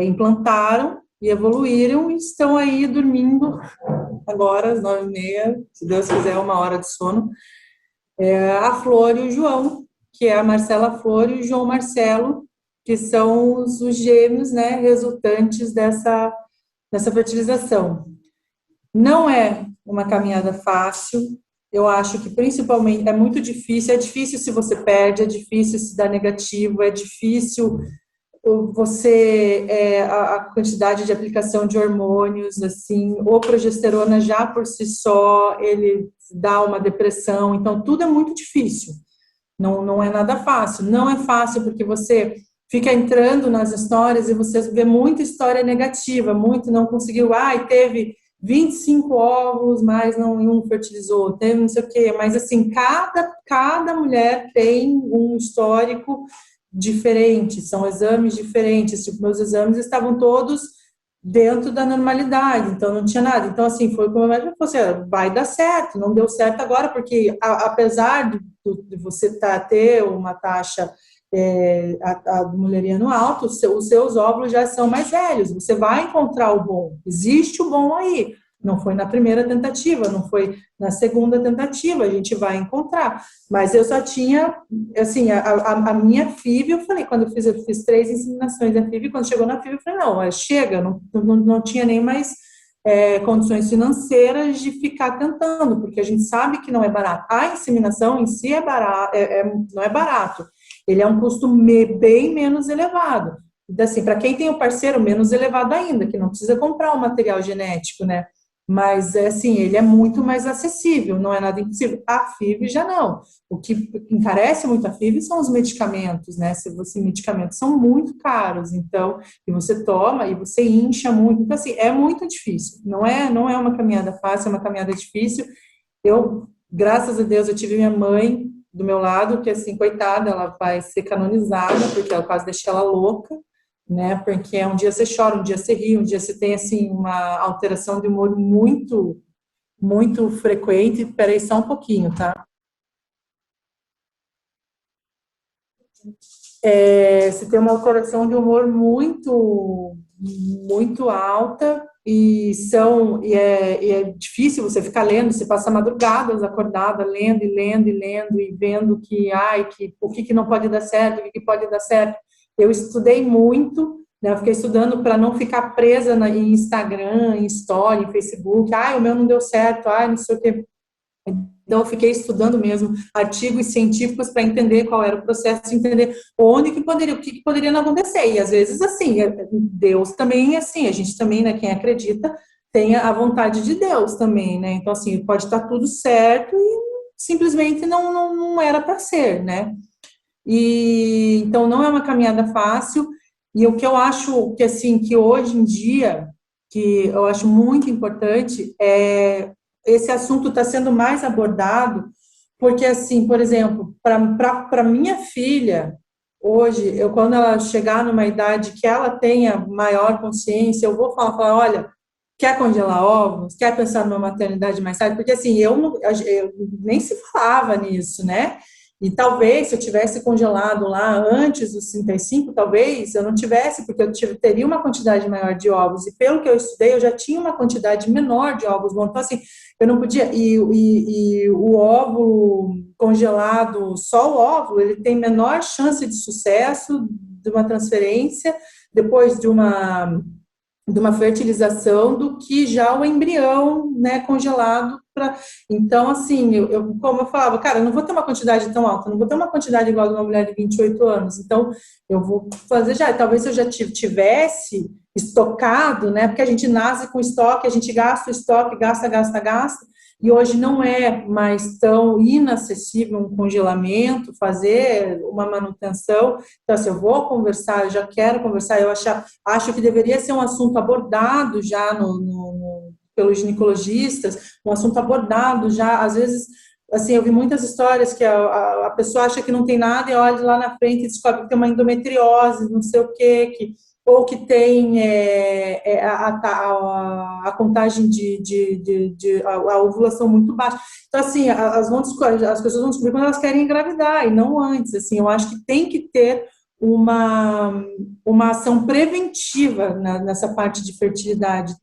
implantaram e evoluíram e estão aí dormindo agora às 9h30, se Deus quiser, 1 hora de sono. A Flor e o João, que é a Marcela Flor e o João Marcelo, que são os gêmeos, né, resultantes nessa fertilização. Não é uma caminhada fácil, eu acho que principalmente é muito difícil, é difícil se você perde, é difícil se dá negativo, é difícil você, a quantidade de aplicação de hormônios, assim, ou progesterona já por si só, ele dá uma depressão, então tudo é muito difícil, não é nada fácil, não é fácil porque você fica entrando nas histórias e você vê muita história negativa, muito não conseguiu, teve 25 óvulos, mas nenhum fertilizou, teve não sei o quê, mas assim, cada mulher tem um histórico diferente, são exames diferentes, tipo, meus exames estavam todos dentro da normalidade, então não tinha nada, então assim, foi como a médica falou assim, vai dar certo, não deu certo agora, porque apesar de você ter uma taxa a do mulheriano alto, os seus óvulos já são mais velhos, você vai encontrar o bom, existe o bom aí, não foi na primeira tentativa, não foi na segunda tentativa, a gente vai encontrar, mas eu só tinha, assim, a minha FIV, eu falei, quando eu fiz 3 inseminações da FIV, quando chegou na FIV, eu falei, não, chega, não tinha nem mais condições financeiras de ficar tentando, porque a gente sabe que não é barato, a inseminação em si é barato, não é barato, ele é um custo bem menos elevado. Então, assim, para quem tem um parceiro, menos elevado ainda, que não precisa comprar um material genético, né? Mas, assim, ele é muito mais acessível, não é nada impossível. A FIV já não. O que encarece muito a FIV são os medicamentos, né? Medicamentos são muito caros, então, e você toma e você incha muito. Então, assim, é muito difícil. Não é uma caminhada fácil, é uma caminhada difícil. Graças a Deus, eu tive minha mãe do meu lado, que assim, coitada, ela vai ser canonizada, porque eu quase deixei ela louca, né, porque um dia você chora, um dia você ri, um dia você tem, assim, uma alteração de humor muito, muito frequente. Peraí só um pouquinho, tá? Você tem uma alteração de humor muito, muito alta, e é difícil você ficar lendo, você passa madrugadas acordada, lendo e lendo e lendo, e vendo que o que não pode dar certo, o que pode dar certo. Eu estudei muito, né, eu fiquei estudando para não ficar presa em Instagram, em Story, em Facebook, o meu não deu certo, não sei o quê. Então, eu fiquei estudando mesmo artigos científicos para entender qual era o processo, entender o que poderia não acontecer. E, às vezes, assim, Deus também, assim, a gente também, né, quem acredita, tem a vontade de Deus também, né? Então, assim, pode estar tudo certo e simplesmente não era para ser, né? E, então, não é uma caminhada fácil. E o que eu acho que, assim, que hoje em dia, que eu acho muito importante, esse assunto está sendo mais abordado, porque, assim, por exemplo, para minha filha, hoje, quando ela chegar numa idade que ela tenha maior consciência, eu vou falar, olha, quer congelar óvulos? Quer pensar numa maternidade mais tarde? Porque, assim, eu nem se falava nisso, né? E talvez, se eu tivesse congelado lá antes dos 35, talvez eu não tivesse, porque eu teria uma quantidade maior de óvulos. E pelo que eu estudei, eu já tinha uma quantidade menor de óvulos. Bom, então, assim, eu não podia. E o óvulo congelado, só o óvulo, ele tem menor chance de sucesso de uma transferência depois de uma fertilização do que já o embrião, né, congelado. Então, assim, como eu falava, cara, eu não vou ter uma quantidade tão alta, não vou ter uma quantidade igual de uma mulher de 28 anos, então eu vou fazer talvez se eu já tivesse estocado, né, porque a gente nasce com estoque, a gente gasta o estoque, gasta, e hoje não é mais tão inacessível um congelamento, fazer uma manutenção. Então, assim, eu vou conversar, eu já quero conversar, eu acho que deveria ser um assunto abordado já pelos ginecologistas, um assunto abordado já, às vezes, assim, eu vi muitas histórias que a pessoa acha que não tem nada e olha lá na frente e descobre que tem uma endometriose, não sei o quê, ou que tem a contagem a ovulação muito baixa. Então, assim, as pessoas vão descobrir quando elas querem engravidar, e não antes. Assim, eu acho que tem que ter uma ação preventiva nessa parte de fertilidade,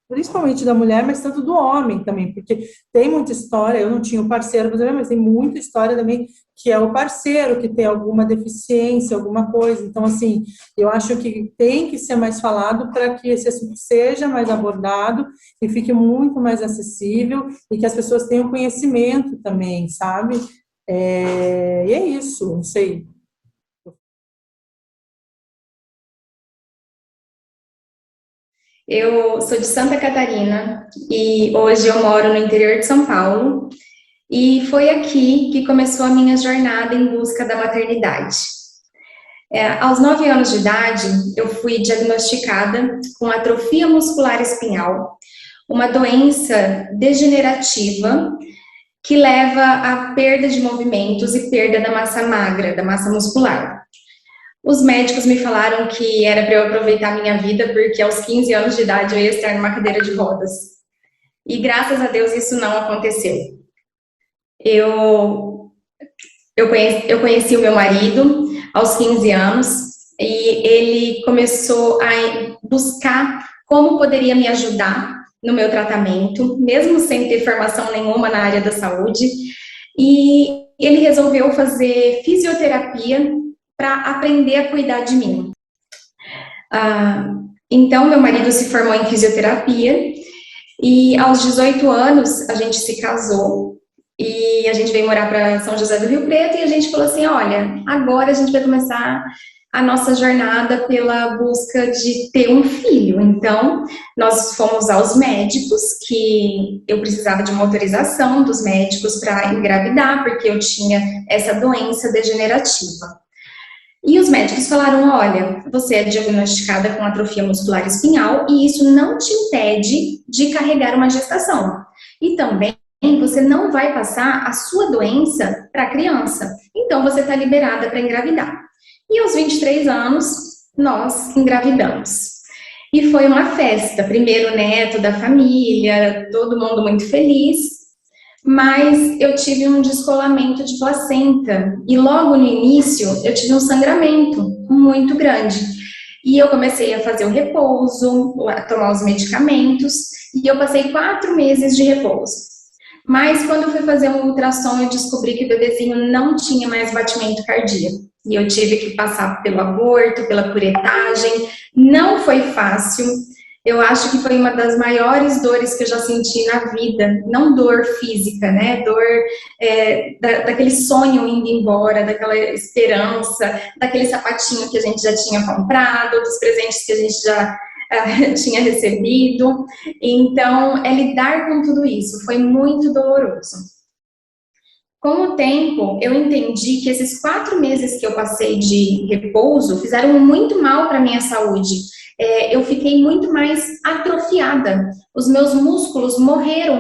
principalmente da mulher, mas tanto do homem também, porque tem muita história, eu não tinha um parceiro, mas tem muita história também que é o parceiro que tem alguma deficiência, alguma coisa. Então, assim, eu acho que tem que ser mais falado para que esse assunto seja mais abordado e fique muito mais acessível e que as pessoas tenham conhecimento também, sabe? E é isso, não sei. Eu sou de Santa Catarina e hoje eu moro no interior de São Paulo. E foi aqui que começou a minha jornada em busca da maternidade. Aos 9 anos de idade, eu fui diagnosticada com atrofia muscular espinhal, uma doença degenerativa que leva à perda de movimentos e perda da massa magra, da massa muscular. Os médicos me falaram que era para eu aproveitar a minha vida, porque aos 15 anos de idade eu ia estar numa cadeira de rodas. E graças a Deus isso não aconteceu. Eu conheci o meu marido aos 15 anos e ele começou a buscar como poderia me ajudar no meu tratamento, mesmo sem ter formação nenhuma na área da saúde, e ele resolveu fazer fisioterapia para aprender a cuidar de mim. Então, meu marido se formou em fisioterapia e aos 18 anos a gente se casou. E a gente veio morar para São José do Rio Preto e a gente falou assim, olha, agora a gente vai começar a nossa jornada pela busca de ter um filho. Então, nós fomos aos médicos, que eu precisava de uma autorização dos médicos para engravidar, porque eu tinha essa doença degenerativa. E os médicos falaram, olha, você é diagnosticada com atrofia muscular espinhal e isso não te impede de carregar uma gestação. E também você não vai passar a sua doença para a criança. Então, você está liberada para engravidar. E aos 23 anos, nós engravidamos. E foi uma festa. Primeiro neto da família, todo mundo muito feliz. Mas eu tive um descolamento de placenta. E logo no início, eu tive um sangramento muito grande. E eu comecei a fazer o repouso, a tomar os medicamentos. E eu passei 4 meses de repouso. Mas quando eu fui fazer um ultrassom, eu descobri que o bebezinho não tinha mais batimento cardíaco. E eu tive que passar pelo aborto, pela curetagem. Não foi fácil. Eu acho que foi uma das maiores dores que eu já senti na vida. Não dor física, né? Dor daquele sonho indo embora, daquela esperança, daquele sapatinho que a gente já tinha comprado, dos presentes que a gente já tinha recebido. Então, lidar com tudo isso foi muito doloroso. Com o tempo, eu entendi que esses 4 meses que eu passei de repouso fizeram muito mal para a minha saúde. Eu fiquei muito mais atrofiada. Os meus músculos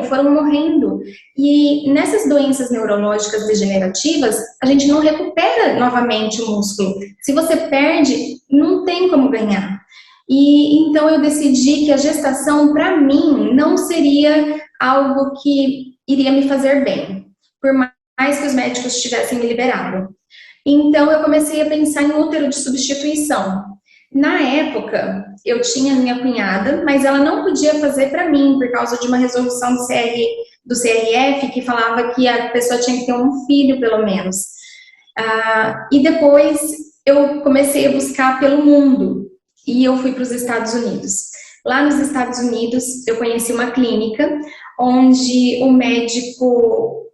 foram morrendo. E nessas doenças neurológicas degenerativas, a gente não recupera novamente o músculo. Se você perde, não tem como ganhar. E então eu decidi que a gestação, para mim, não seria algo que iria me fazer bem, por mais que os médicos tivessem me liberado. Então eu comecei a pensar em útero de substituição. Na época, eu tinha minha cunhada, mas ela não podia fazer para mim, por causa de uma resolução do CRF, que falava que a pessoa tinha que ter um filho, pelo menos. E depois eu comecei a buscar pelo mundo. E eu fui para os Estados Unidos. Lá nos Estados Unidos, eu conheci uma clínica onde o médico,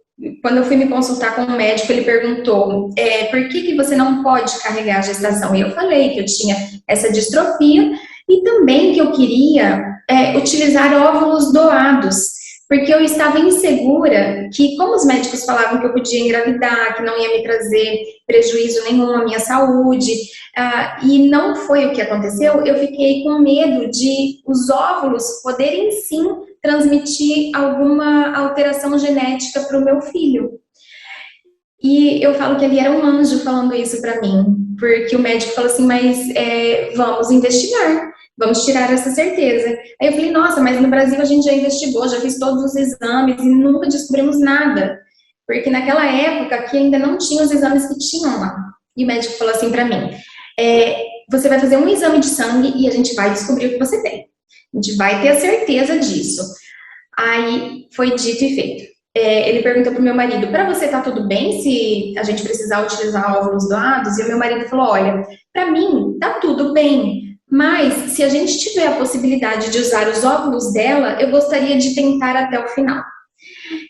quando eu fui me consultar com o médico, ele perguntou, por que você não pode carregar a gestação? E eu falei que eu tinha essa distrofia e também que eu queria utilizar óvulos doados, porque eu estava insegura que, como os médicos falavam que eu podia engravidar, que não ia me trazer prejuízo nenhum à minha saúde, e não foi o que aconteceu, eu fiquei com medo de os óvulos poderem sim transmitir alguma alteração genética para o meu filho. E eu falo que ele era um anjo falando isso para mim, porque o médico falou assim, mas vamos investigar, vamos tirar essa certeza. Aí eu falei, nossa, mas no Brasil a gente já investigou, já fiz todos os exames e nunca descobrimos nada, porque naquela época aqui ainda não tinha os exames que tinham lá. E o médico falou assim para mim, você vai fazer um exame de sangue e a gente vai descobrir o que você tem. A gente vai ter a certeza disso. Aí foi dito e feito. ele perguntou pro meu marido, para você tá tudo bem se a gente precisar utilizar óvulos doados? E o meu marido falou, olha, para mim tá tudo bem, mas se a gente tiver a possibilidade de usar os óvulos dela, eu gostaria de tentar até o final.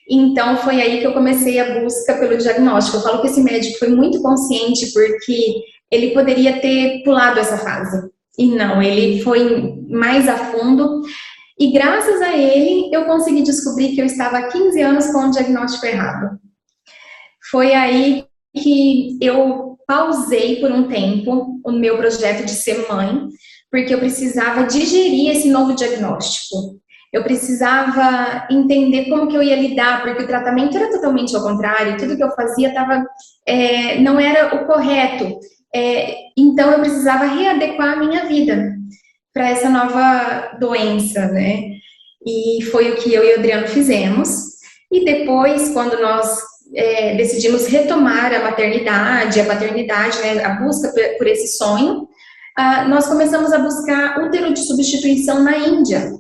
Então, foi aí que eu comecei a busca pelo diagnóstico. Eu falo que esse médico foi muito consciente, porque ele poderia ter pulado essa fase. E não, ele foi mais a fundo. E graças a ele, eu consegui descobrir que eu estava há 15 anos com o diagnóstico errado. Foi aí que eu pausei por um tempo o meu projeto de ser mãe, porque eu precisava digerir esse novo diagnóstico. Eu precisava entender como que eu ia lidar, porque o tratamento era totalmente ao contrário, tudo que eu fazia não era o correto. Então, eu precisava readequar a minha vida para essa nova doença, né? E foi o que eu e o Adriano fizemos. E depois, quando nós decidimos retomar a maternidade, a paternidade, né, a busca por esse sonho, nós começamos a buscar útero de substituição na Índia,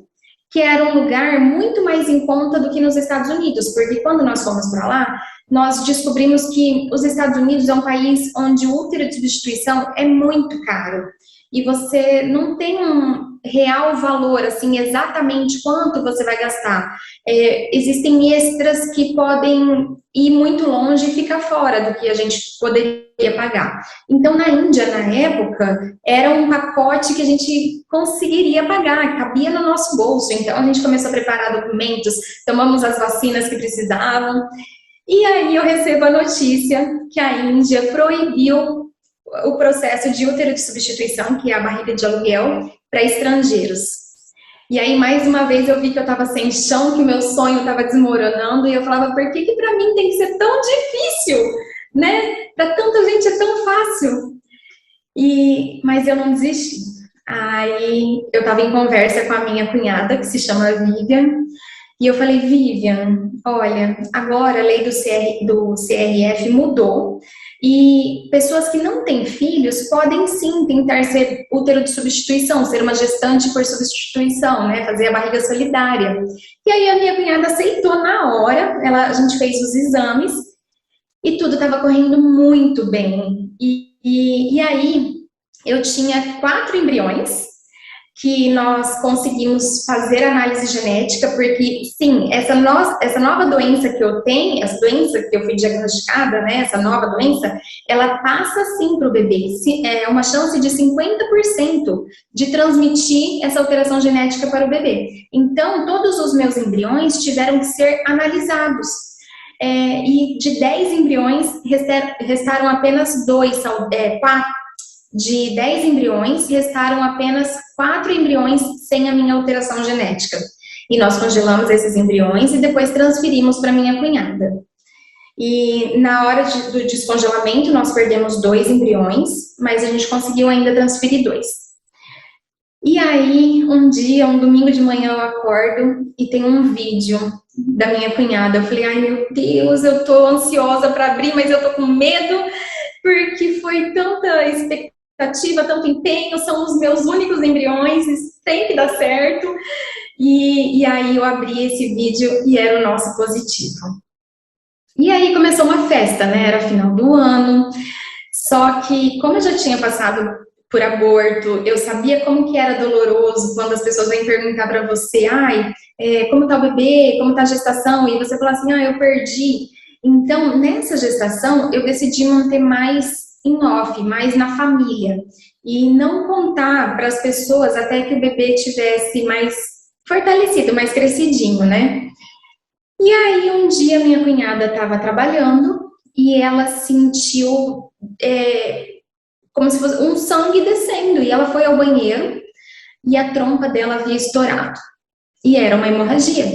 que era um lugar muito mais em conta do que nos Estados Unidos, porque quando nós fomos para lá, nós descobrimos que os Estados Unidos é um país onde o útero de substituição é muito caro, e você não tem um real valor, assim, exatamente quanto você vai gastar. Existem extras que podem ir muito longe e ficar fora do que a gente poderia pagar. Então, na Índia, na época, era um pacote que a gente conseguiria pagar, cabia no nosso bolso. Então, a gente começou a preparar documentos, tomamos as vacinas que precisavam, e aí eu recebo a notícia que a Índia proibiu o processo de útero de substituição, que é a barriga de aluguel, para estrangeiros. E aí, mais uma vez, eu vi que eu estava sem chão, que o meu sonho estava desmoronando, e eu falava, por que para mim tem que ser tão difícil, né? Para tanta gente é tão fácil. Mas eu não desisti. Aí, eu estava em conversa com a minha cunhada, que se chama Vivian, e eu falei, Vivian, olha, agora a lei do CRF mudou, e pessoas que não têm filhos podem sim tentar ser útero de substituição, ser uma gestante por substituição, né, fazer a barriga solidária. E aí a minha cunhada aceitou na hora, a gente fez os exames e tudo estava correndo muito bem. E aí eu tinha 4 embriões que nós conseguimos fazer análise genética, porque, sim, essa nova doença que eu tenho, essa doença que eu fui diagnosticada, né, essa nova doença, ela passa, sim, para o bebê. É uma chance de 50% de transmitir essa alteração genética para o bebê. Então, todos os meus embriões tiveram que ser analisados. E de 10 embriões, restaram apenas 4. De 10 embriões, restaram apenas 4 embriões sem a minha alteração genética. E nós congelamos esses embriões e depois transferimos para minha cunhada. E na hora do descongelamento, nós perdemos 2 embriões, mas a gente conseguiu ainda transferir 2. E aí, um domingo de manhã, eu acordo e tem um vídeo da minha cunhada. Eu falei, ai meu Deus, eu tô ansiosa para abrir, mas eu tô com medo, porque foi tanta expectativa, tanto empenho, são os meus únicos embriões, isso tem que dar certo. E aí eu abri esse vídeo e era o nosso positivo. E aí começou uma festa, né? Era final do ano, só que como eu já tinha passado por aborto, eu sabia como que era doloroso quando as pessoas vêm perguntar para você, como tá o bebê, como tá a gestação, e você fala assim, eu perdi. Então, nessa gestação, eu decidi manter mais em off, mais na família, e não contar para as pessoas até que o bebê tivesse mais fortalecido, mais crescidinho, né? E aí, um dia, minha cunhada estava trabalhando e ela sentiu como se fosse um sangue descendo, e ela foi ao banheiro e a trompa dela havia estourado, e era uma hemorragia.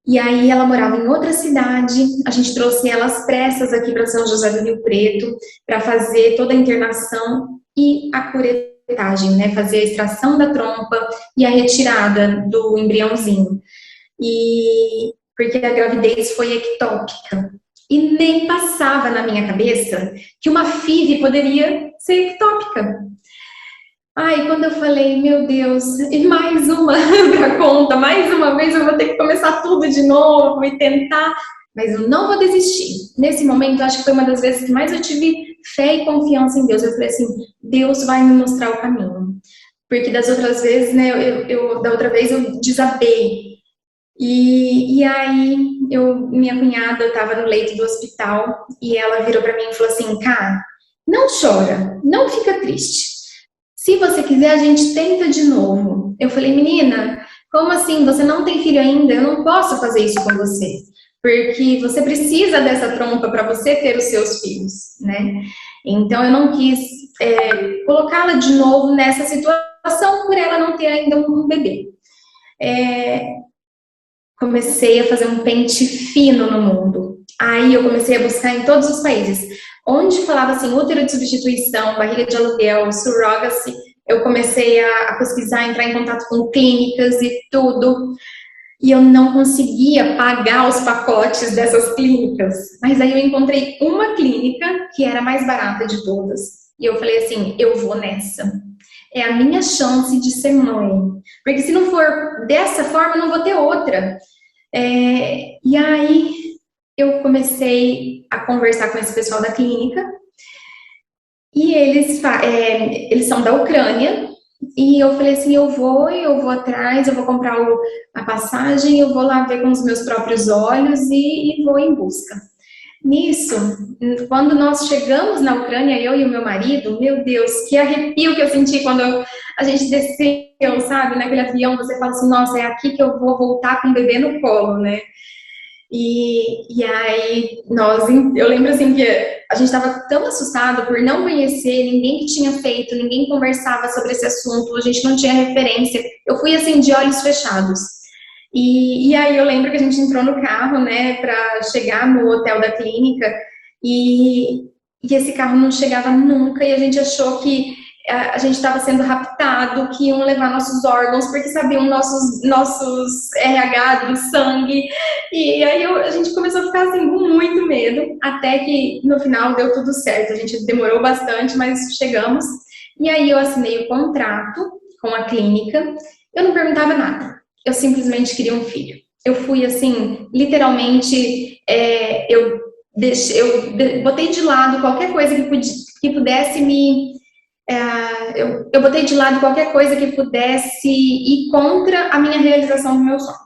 E aí ela morava em outra cidade, a gente trouxe ela às pressas aqui para São José do Rio Preto para fazer toda a internação e a curetagem, né, fazer a extração da trompa e a retirada do embriãozinho. E porque a gravidez foi ectópica. E nem passava na minha cabeça que uma FIV poderia ser ectópica. Ai, quando eu falei, meu Deus, e mais uma pra conta, mais uma vez eu vou ter que começar tudo de novo e tentar, mas eu não vou desistir. Nesse momento, acho que foi uma das vezes que mais eu tive fé e confiança em Deus. Eu falei assim, Deus vai me mostrar o caminho. Porque das outras vezes, né, da outra vez eu desabei. E aí, minha cunhada, eu tava no leito do hospital e ela virou pra mim e falou assim, Cá, não chora, não fica triste. Se você quiser, a gente tenta de novo. Eu falei, menina, como assim? Você não tem filho ainda? Eu não posso fazer isso com você. Porque você precisa dessa trompa para você ter os seus filhos, né? Então, eu não quis colocá-la de novo nessa situação por ela não ter ainda um bebê. Comecei a fazer um pente fino no mundo. Aí eu comecei a buscar em todos os países. Onde falava assim, útero de substituição, barriga de aluguel, surrogacy, eu comecei a pesquisar, entrar em contato com clínicas e tudo. E eu não conseguia pagar os pacotes dessas clínicas. Mas aí eu encontrei uma clínica que era a mais barata de todas. E eu falei assim, eu vou nessa. É a minha chance de ser mãe. Porque se não for dessa forma, eu não vou ter outra. E aí eu comecei a conversar com esse pessoal da clínica. E eles são da Ucrânia. E eu falei assim, eu vou atrás, eu vou comprar a passagem, eu vou lá ver com os meus próprios olhos e vou em busca. Nisso, quando nós chegamos na Ucrânia, eu e o meu marido, meu Deus, que arrepio que eu senti quando a gente desceu, sabe, naquele avião, você fala assim, nossa, é aqui que eu vou voltar com o bebê no colo, né? E aí, eu lembro assim que a gente estava tão assustado por não conhecer ninguém que tinha feito, ninguém conversava sobre esse assunto, a gente não tinha referência. Eu fui assim, de olhos fechados. E aí eu lembro que a gente entrou no carro, né, para chegar no hotel da clínica, e esse carro não chegava nunca, e a gente achou que a gente estava sendo raptado, que iam levar nossos órgãos, porque sabiam nossos RH do sangue, e aí a gente começou a ficar assim com muito medo, até que no final deu tudo certo, a gente demorou bastante, mas chegamos, e aí eu assinei o contrato com a clínica, eu não perguntava nada, eu simplesmente queria um filho. Eu fui assim, literalmente, eu botei de lado qualquer coisa que pudesse me... eu botei de lado qualquer coisa que pudesse ir contra a minha realização do meu sonho.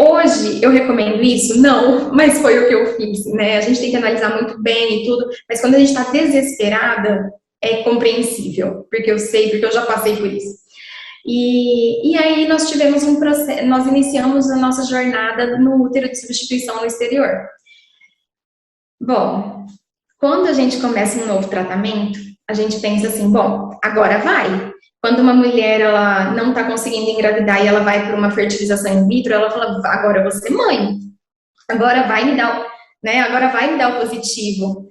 Hoje eu recomendo isso? Não, mas foi o que eu fiz, né? A gente tem que analisar muito bem e tudo, mas quando a gente está desesperada, é compreensível, porque eu sei, porque eu já passei por isso. E aí nós tivemos um processo, nós iniciamos a nossa jornada no útero de substituição no exterior. Bom, quando a gente começa um novo tratamento, a gente pensa assim, bom, agora vai. Quando uma mulher ela não está conseguindo engravidar e ela vai para uma fertilização in vitro, ela fala, agora eu vou ser mãe. Agora vai me dar, né? Agora vai me dar o positivo.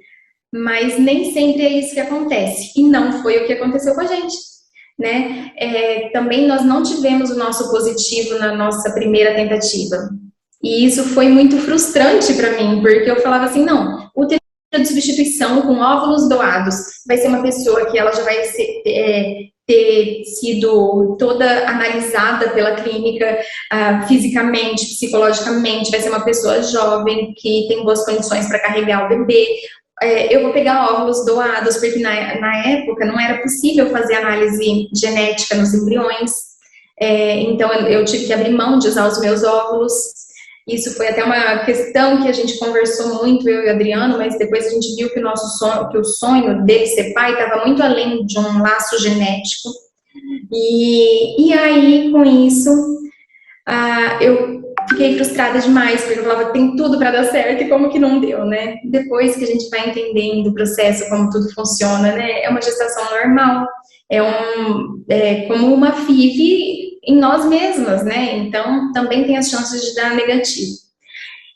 Mas nem sempre é isso que acontece. E não foi o que aconteceu com a gente, né? Também nós não tivemos o nosso positivo na nossa primeira tentativa. E isso foi muito frustrante para mim, porque eu falava assim, não, o de substituição com óvulos doados vai ser uma pessoa que ela já vai ter sido toda analisada pela clínica fisicamente, psicologicamente, vai ser uma pessoa jovem que tem boas condições para carregar o bebê. Eu vou pegar óvulos doados, porque na época não era possível fazer análise genética nos embriões, então eu tive que abrir mão de usar os meus óvulos. Isso foi até uma questão que a gente conversou muito, eu e o Adriano, mas depois a gente viu que o sonho dele ser pai estava muito além de um laço genético. E aí, com isso, eu fiquei frustrada demais, porque eu falava, tem tudo para dar certo, e como que não deu, né? Depois que a gente vai entendendo o processo, como tudo funciona, né? É uma gestação normal, como uma FIV em nós mesmas, né? Então, também tem as chances de dar negativo.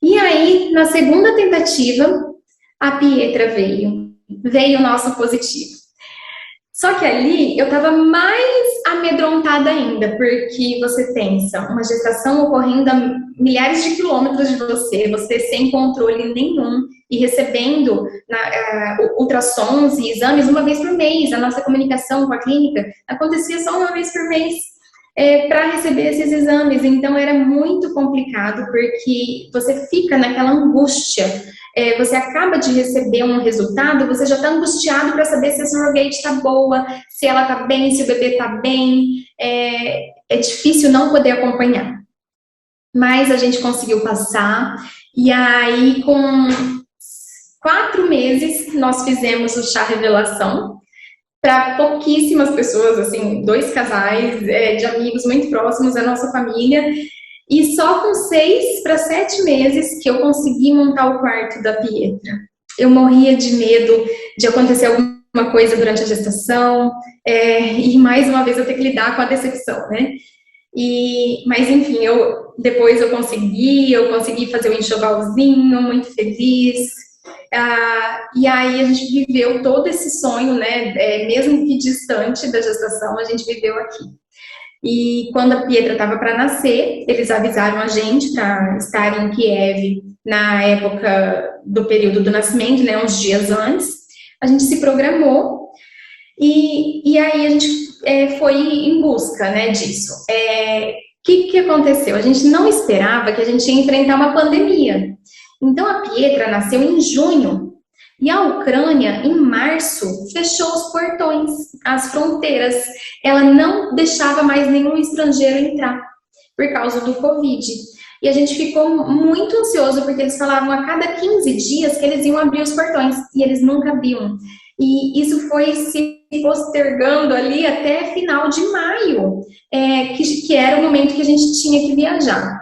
E aí, na segunda tentativa, a Pietra veio o nosso positivo. Só que ali, eu estava mais amedrontada complicada ainda, porque você pensa, uma gestação ocorrendo a milhares de quilômetros de você sem controle nenhum, e recebendo ultrassons e exames uma vez por mês. A nossa comunicação com a clínica acontecia só uma vez por mês para receber esses exames. Então era muito complicado, porque você fica naquela angústia. Você acaba de receber um resultado, você já está angustiado para saber se a surrogate está boa, se ela está bem, se o bebê está bem. É difícil não poder acompanhar. Mas a gente conseguiu passar, e aí com 4 meses nós fizemos o chá revelação para pouquíssimas pessoas, assim, 2 casais de amigos muito próximos da nossa família. E só com 6 para 7 meses que eu consegui montar o quarto da Pietra. Eu morria de medo de acontecer alguma coisa durante a gestação, e mais uma vez eu ter que lidar com a decepção, né? Mas enfim, depois eu consegui fazer o enxovalzinho, muito feliz. E aí a gente viveu todo esse sonho, né? Mesmo que distante da gestação, a gente viveu aqui. E quando a Pietra estava para nascer, eles avisaram a gente para estar em Kiev na época do período do nascimento, né, uns dias antes. A gente se programou e aí a gente foi em busca, né, disso. Que aconteceu? A gente não esperava que a gente ia enfrentar uma pandemia. Então a Pietra nasceu em junho. E a Ucrânia, em março, fechou os portões, as fronteiras. Ela não deixava mais nenhum estrangeiro entrar, por causa do Covid. E a gente ficou muito ansioso, porque eles falavam a cada 15 dias que eles iam abrir os portões, e eles nunca abriam. E isso foi se postergando ali até final de maio, que era o momento que a gente tinha que viajar.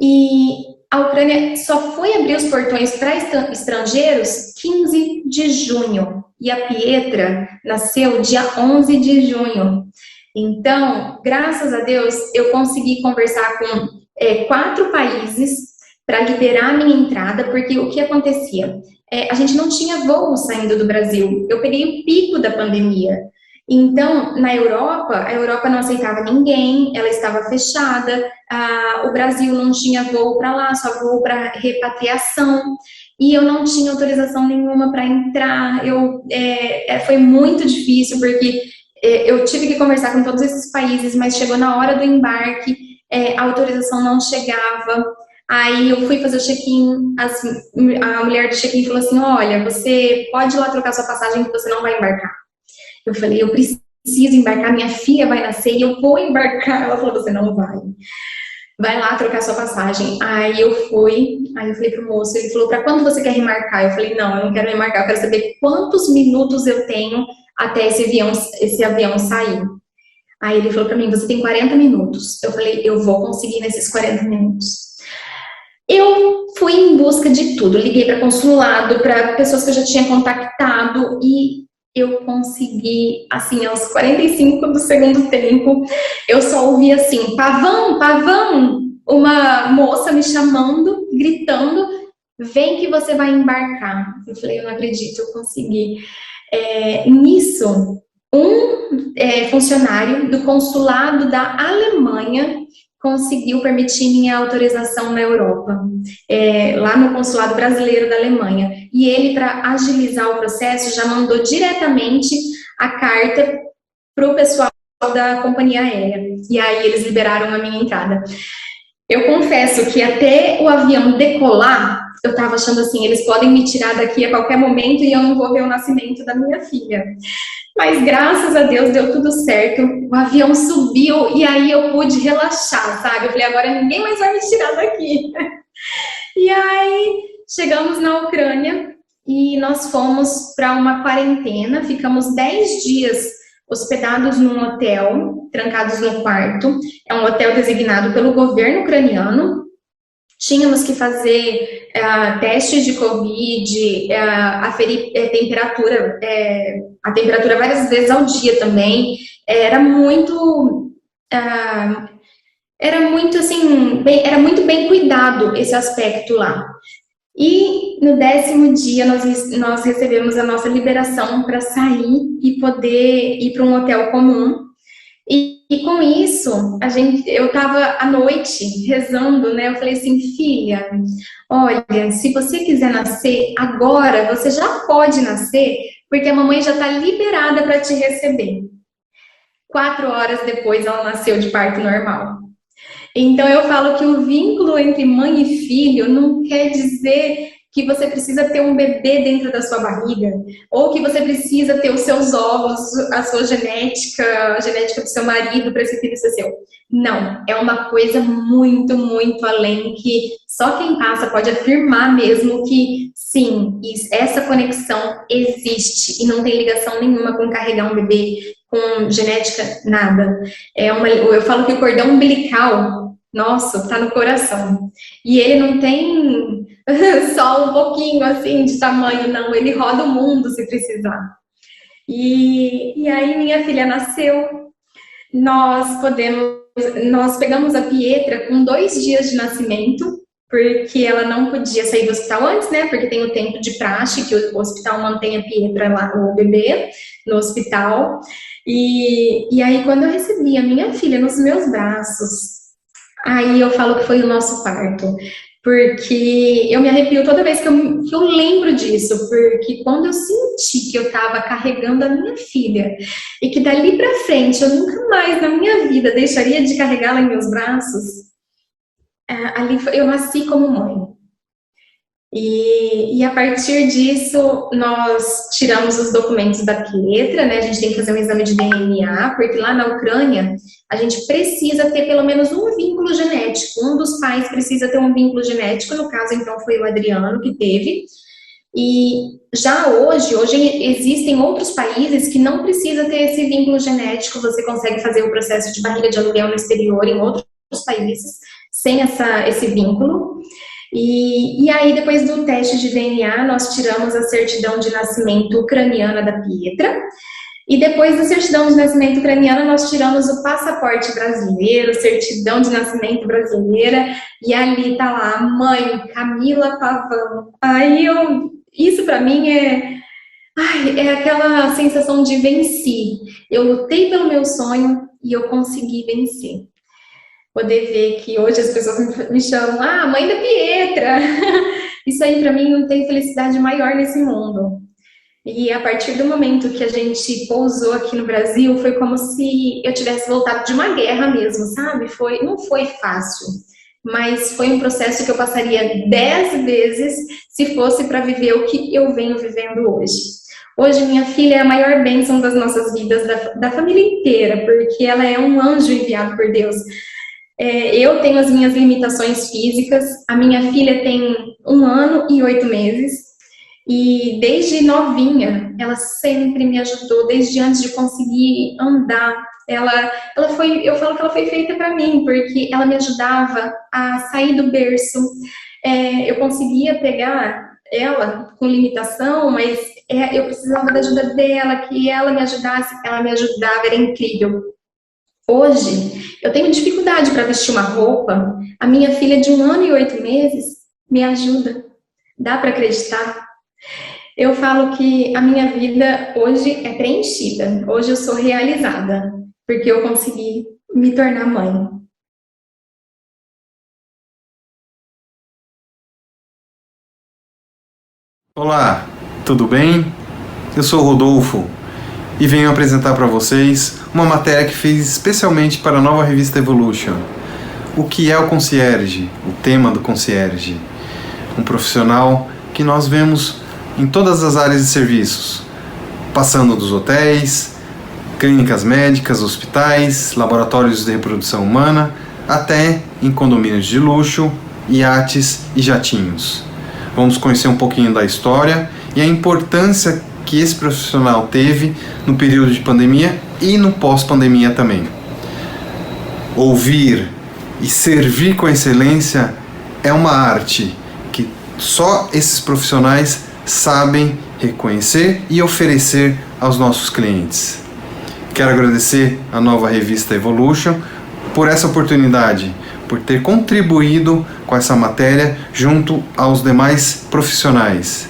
E a Ucrânia só foi abrir os portões para estrangeiros 15 de junho. E a Pietra nasceu dia 11 de junho. Então, graças a Deus, eu consegui conversar com 4 países para liberar a minha entrada, porque o que acontecia? A gente não tinha voo saindo do Brasil. Eu peguei o pico da pandemia. Então, na Europa, a Europa não aceitava ninguém, ela estava fechada, o Brasil não tinha voo para lá, só voo para repatriação, e eu não tinha autorização nenhuma para entrar. Foi muito difícil, porque eu tive que conversar com todos esses países, mas chegou na hora do embarque, a autorização não chegava. Aí eu fui fazer o check-in, a mulher do check-in falou assim: olha, você pode ir lá trocar sua passagem que você não vai embarcar. Eu falei: eu preciso embarcar, minha filha vai nascer e eu vou embarcar. Ela falou: você não vai. Vai lá trocar sua passagem. Aí eu falei pro moço, ele falou: para quando você quer remarcar? Eu falei: não, eu não quero remarcar, eu quero saber quantos minutos eu tenho até esse avião sair. Aí ele falou para mim: você tem 40 minutos. Eu falei: eu vou conseguir nesses 40 minutos. Eu fui em busca de tudo, liguei para consulado, para pessoas que eu já tinha contactado, e eu consegui, assim, aos 45 do segundo tempo, eu só ouvi assim: pavão, pavão, uma moça me chamando, gritando: vem que você vai embarcar. Eu falei: eu não acredito, eu consegui. Nisso, um funcionário do consulado da Alemanha conseguiu permitir minha autorização na Europa, lá no consulado brasileiro da Alemanha. E ele, para agilizar o processo, já mandou diretamente a carta para o pessoal da companhia aérea. E aí eles liberaram a minha entrada. Eu confesso que até o avião decolar, eu estava achando assim: eles podem me tirar daqui a qualquer momento e eu não vou ver o nascimento da minha filha. Mas graças a Deus deu tudo certo, o avião subiu e aí eu pude relaxar, sabe? Eu falei: agora ninguém mais vai me tirar daqui. E aí chegamos na Ucrânia e nós fomos para uma quarentena, ficamos 10 dias hospedados num hotel, trancados no quarto. É um hotel designado pelo governo ucraniano. Tínhamos que fazer testes de Covid, aferir a temperatura várias vezes ao dia também. Era muito assim, era muito bem cuidado esse aspecto lá. E no 10º dia nós recebemos a nossa liberação para sair e poder ir para um hotel comum. E e com isso, eu estava à noite rezando, né? Eu falei assim, filha, olha, se você quiser nascer agora, você já pode nascer, porque a mamãe já está liberada para te receber. 4 horas depois, ela nasceu de parto normal. Então, eu falo que o vínculo entre mãe e filho não quer dizer que você precisa ter um bebê dentro da sua barriga, ou que você precisa ter os seus ovos, a sua genética, a genética do seu marido para esse filho ser seu. Não, é uma coisa muito, muito além, que só quem passa pode afirmar mesmo que sim, essa conexão existe e não tem ligação nenhuma com carregar um bebê, com genética, nada. Eu falo que o cordão umbilical nosso tá no coração. E ele não tem só um pouquinho assim de tamanho, não. Ele roda o mundo se precisar. E aí minha filha nasceu. Nós pegamos a Pietra com 2 dias de nascimento, porque ela não podia sair do hospital antes, né? Porque tem o tempo de praxe, que o hospital mantém a Pietra lá, o bebê, no hospital. E aí, quando eu recebi a minha filha nos meus braços, aí eu falo que foi o nosso parto, porque eu me arrepio toda vez que eu lembro disso, porque quando eu senti que eu estava carregando a minha filha, e que dali pra frente eu nunca mais na minha vida deixaria de carregá-la em meus braços, ali eu nasci como mãe. E a partir disso, nós tiramos os documentos da Pietra, né? A gente tem que fazer um exame de DNA, porque lá na Ucrânia, a gente precisa ter pelo menos um vínculo genético. Um dos pais precisa ter um vínculo genético, no caso, então, foi o Adriano que teve. E já hoje existem outros países que não precisa ter esse vínculo genético, você consegue fazer o processo de barriga de aluguel no exterior, em outros países, sem esse vínculo. E aí, depois do teste de DNA, nós tiramos a certidão de nascimento ucraniana da Pietra. E depois da certidão de nascimento ucraniana, nós tiramos o passaporte brasileiro, certidão de nascimento brasileira. E ali tá lá, mãe Camila Pavão. Isso para mim é aquela sensação de venci. Eu lutei pelo meu sonho e eu consegui vencer. Poder ver que hoje as pessoas me chamam, mãe da Pietra. Isso aí para mim não tem felicidade maior nesse mundo. E a partir do momento que a gente pousou aqui no Brasil, foi como se eu tivesse voltado de uma guerra mesmo, sabe? Não foi fácil, mas foi um processo que eu passaria 10 vezes se fosse para viver o que eu venho vivendo hoje. Hoje minha filha é a maior bênção das nossas vidas, da família inteira, porque ela é um anjo enviado por Deus. Eu tenho as minhas limitações físicas, a minha filha tem 1 ano e 8 meses, e desde novinha, ela sempre me ajudou, desde antes de conseguir andar. Eu falo que ela foi feita para mim, porque ela me ajudava a sair do berço. Eu conseguia pegar ela com limitação, mas eu precisava da ajuda dela, que ela me ajudasse, ela me ajudava, era incrível. Hoje, eu tenho dificuldade para vestir uma roupa, a minha filha de 1 ano e 8 meses me ajuda. Dá para acreditar? Eu falo que a minha vida hoje é preenchida, hoje eu sou realizada, porque eu consegui me tornar mãe. Olá, tudo bem? Eu sou o Rodolfo e venho apresentar para vocês uma matéria que fiz especialmente para a nova revista Evolution. O que é o concierge? O tema do concierge. Um profissional que nós vemos em todas as áreas de serviços, passando dos hotéis, clínicas médicas, hospitais, laboratórios de reprodução humana, até em condomínios de luxo, iates e jatinhos. Vamos conhecer um pouquinho da história e a importância que esse profissional teve no período de pandemia e no pós-pandemia também. Ouvir e servir com excelência é uma arte que só esses profissionais sabem reconhecer e oferecer aos nossos clientes. Quero agradecer a nova revista Evolution por essa oportunidade, por ter contribuído com essa matéria junto aos demais profissionais.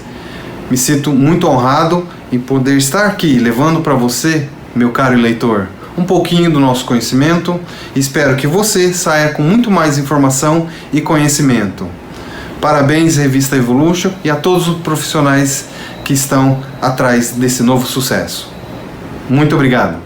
Me sinto muito honrado em poder estar aqui levando para você, meu caro leitor, um pouquinho do nosso conhecimento. Espero que você saia com muito mais informação e conhecimento. Parabéns, Revista Evolution, e a todos os profissionais que estão atrás desse novo sucesso. Muito obrigado.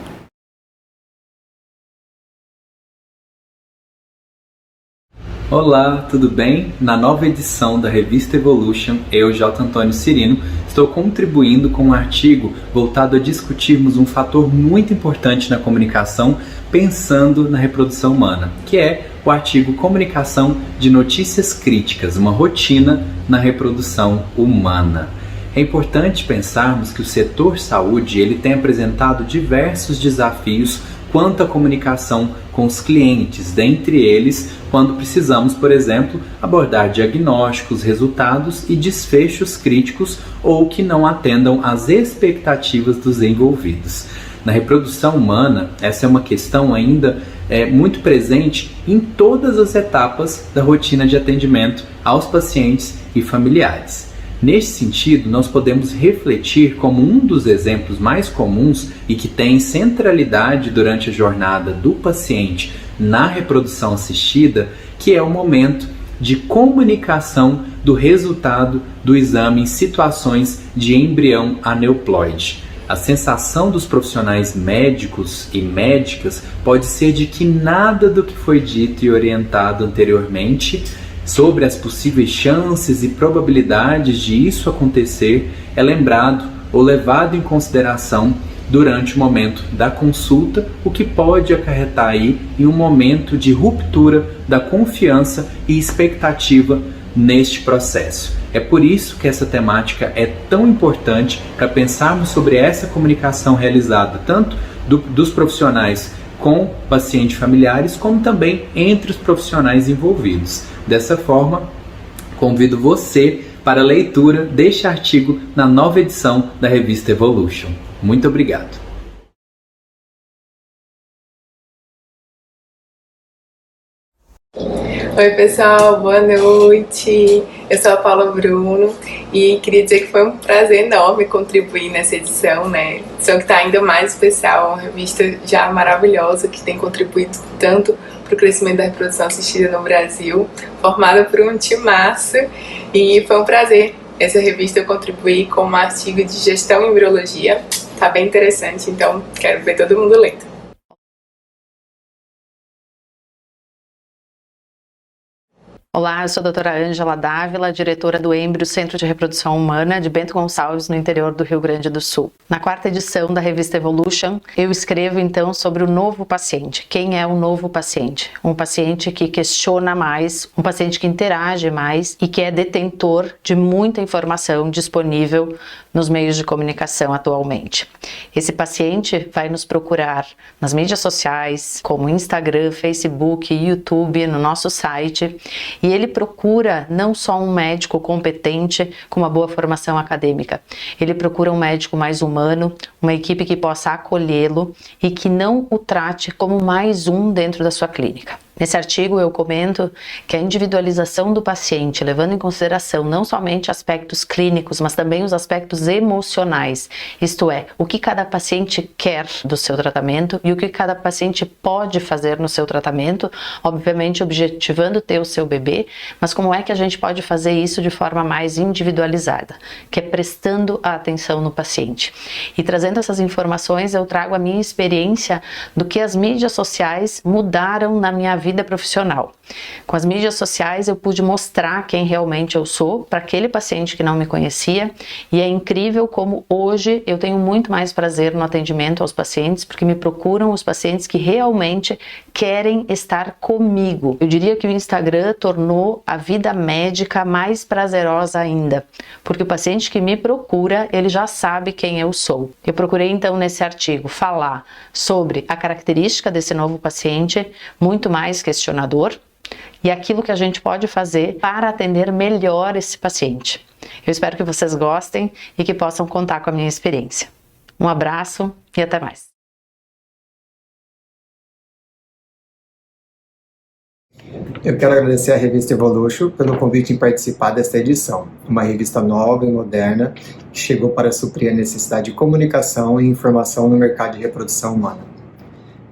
Olá, tudo bem? Na nova edição da Revista Evolution, eu, J. Antônio Cirino, estou contribuindo com um artigo voltado a discutirmos um fator muito importante na comunicação, pensando na reprodução humana, que é o artigo Comunicação de Notícias Críticas, uma rotina na reprodução humana. É importante pensarmos que o setor saúde ele tem apresentado diversos desafios quanto à comunicação com os clientes, dentre eles, quando precisamos, por exemplo, abordar diagnósticos, resultados e desfechos críticos ou que não atendam às expectativas dos envolvidos. Na reprodução humana, essa é uma questão ainda muito presente em todas as etapas da rotina de atendimento aos pacientes e familiares. Neste sentido, nós podemos refletir como um dos exemplos mais comuns e que tem centralidade durante a jornada do paciente na reprodução assistida, que é o momento de comunicação do resultado do exame em situações de embrião aneuploide. A sensação dos profissionais médicos e médicas pode ser de que nada do que foi dito e orientado anteriormente sobre as possíveis chances e probabilidades de isso acontecer é lembrado ou levado em consideração durante o momento da consulta, o que pode acarretar aí em um momento de ruptura da confiança e expectativa neste processo. É por isso que essa temática é tão importante para pensarmos sobre essa comunicação realizada tanto dos profissionais com pacientes familiares, como também entre os profissionais envolvidos. Dessa forma, convido você para a leitura deste artigo na nova edição da Revista Evolution. Muito obrigado. Oi pessoal, boa noite. Eu sou a Paula Bruno e queria dizer que foi um prazer enorme contribuir nessa edição, né? Edição que está ainda mais especial, uma revista já maravilhosa que tem contribuído tanto para o crescimento da reprodução assistida no Brasil, formada por um timaço, e foi um prazer essa revista eu contribuir com um artigo de gestão em embriologia. Tá bem interessante, então quero ver todo mundo lendo. Olá, eu sou a doutora Ângela Dávila, diretora do Embrio Centro de Reprodução Humana de Bento Gonçalves, no interior do Rio Grande do Sul. Na quarta edição da revista Evolution, eu escrevo então sobre o novo paciente. Quem é o novo paciente? Um paciente que questiona mais, um paciente que interage mais e que é detentor de muita informação disponível nos meios de comunicação atualmente. Esse paciente vai nos procurar nas mídias sociais, como Instagram, Facebook, YouTube, no nosso site, e ele procura não só um médico competente com uma boa formação acadêmica, ele procura um médico mais humano, uma equipe que possa acolhê-lo e que não o trate como mais um dentro da sua clínica. Nesse artigo eu comento que a individualização do paciente, levando em consideração não somente aspectos clínicos, mas também os aspectos emocionais, isto é, o que cada paciente quer do seu tratamento e o que cada paciente pode fazer no seu tratamento, obviamente objetivando ter o seu bebê, mas como é que a gente pode fazer isso de forma mais individualizada, que é prestando a atenção no paciente. E trazendo essas informações, eu trago a minha experiência do que as mídias sociais mudaram na minha vida profissional. Com as mídias sociais eu pude mostrar quem realmente eu sou para aquele paciente que não me conhecia, e é incrível como hoje eu tenho muito mais prazer no atendimento aos pacientes, porque me procuram os pacientes que realmente querem estar comigo. Eu diria que o Instagram tornou a vida médica mais prazerosa ainda, porque o paciente que me procura, ele já sabe quem eu sou. Eu procurei então nesse artigo falar sobre a característica desse novo paciente, muito mais questionador, e aquilo que a gente pode fazer para atender melhor esse paciente. Eu espero que vocês gostem e que possam contar com a minha experiência. Um abraço e até mais. Eu quero agradecer à revista Evolution pelo convite em participar desta edição, uma revista nova e moderna que chegou para suprir a necessidade de comunicação e informação no mercado de reprodução humana.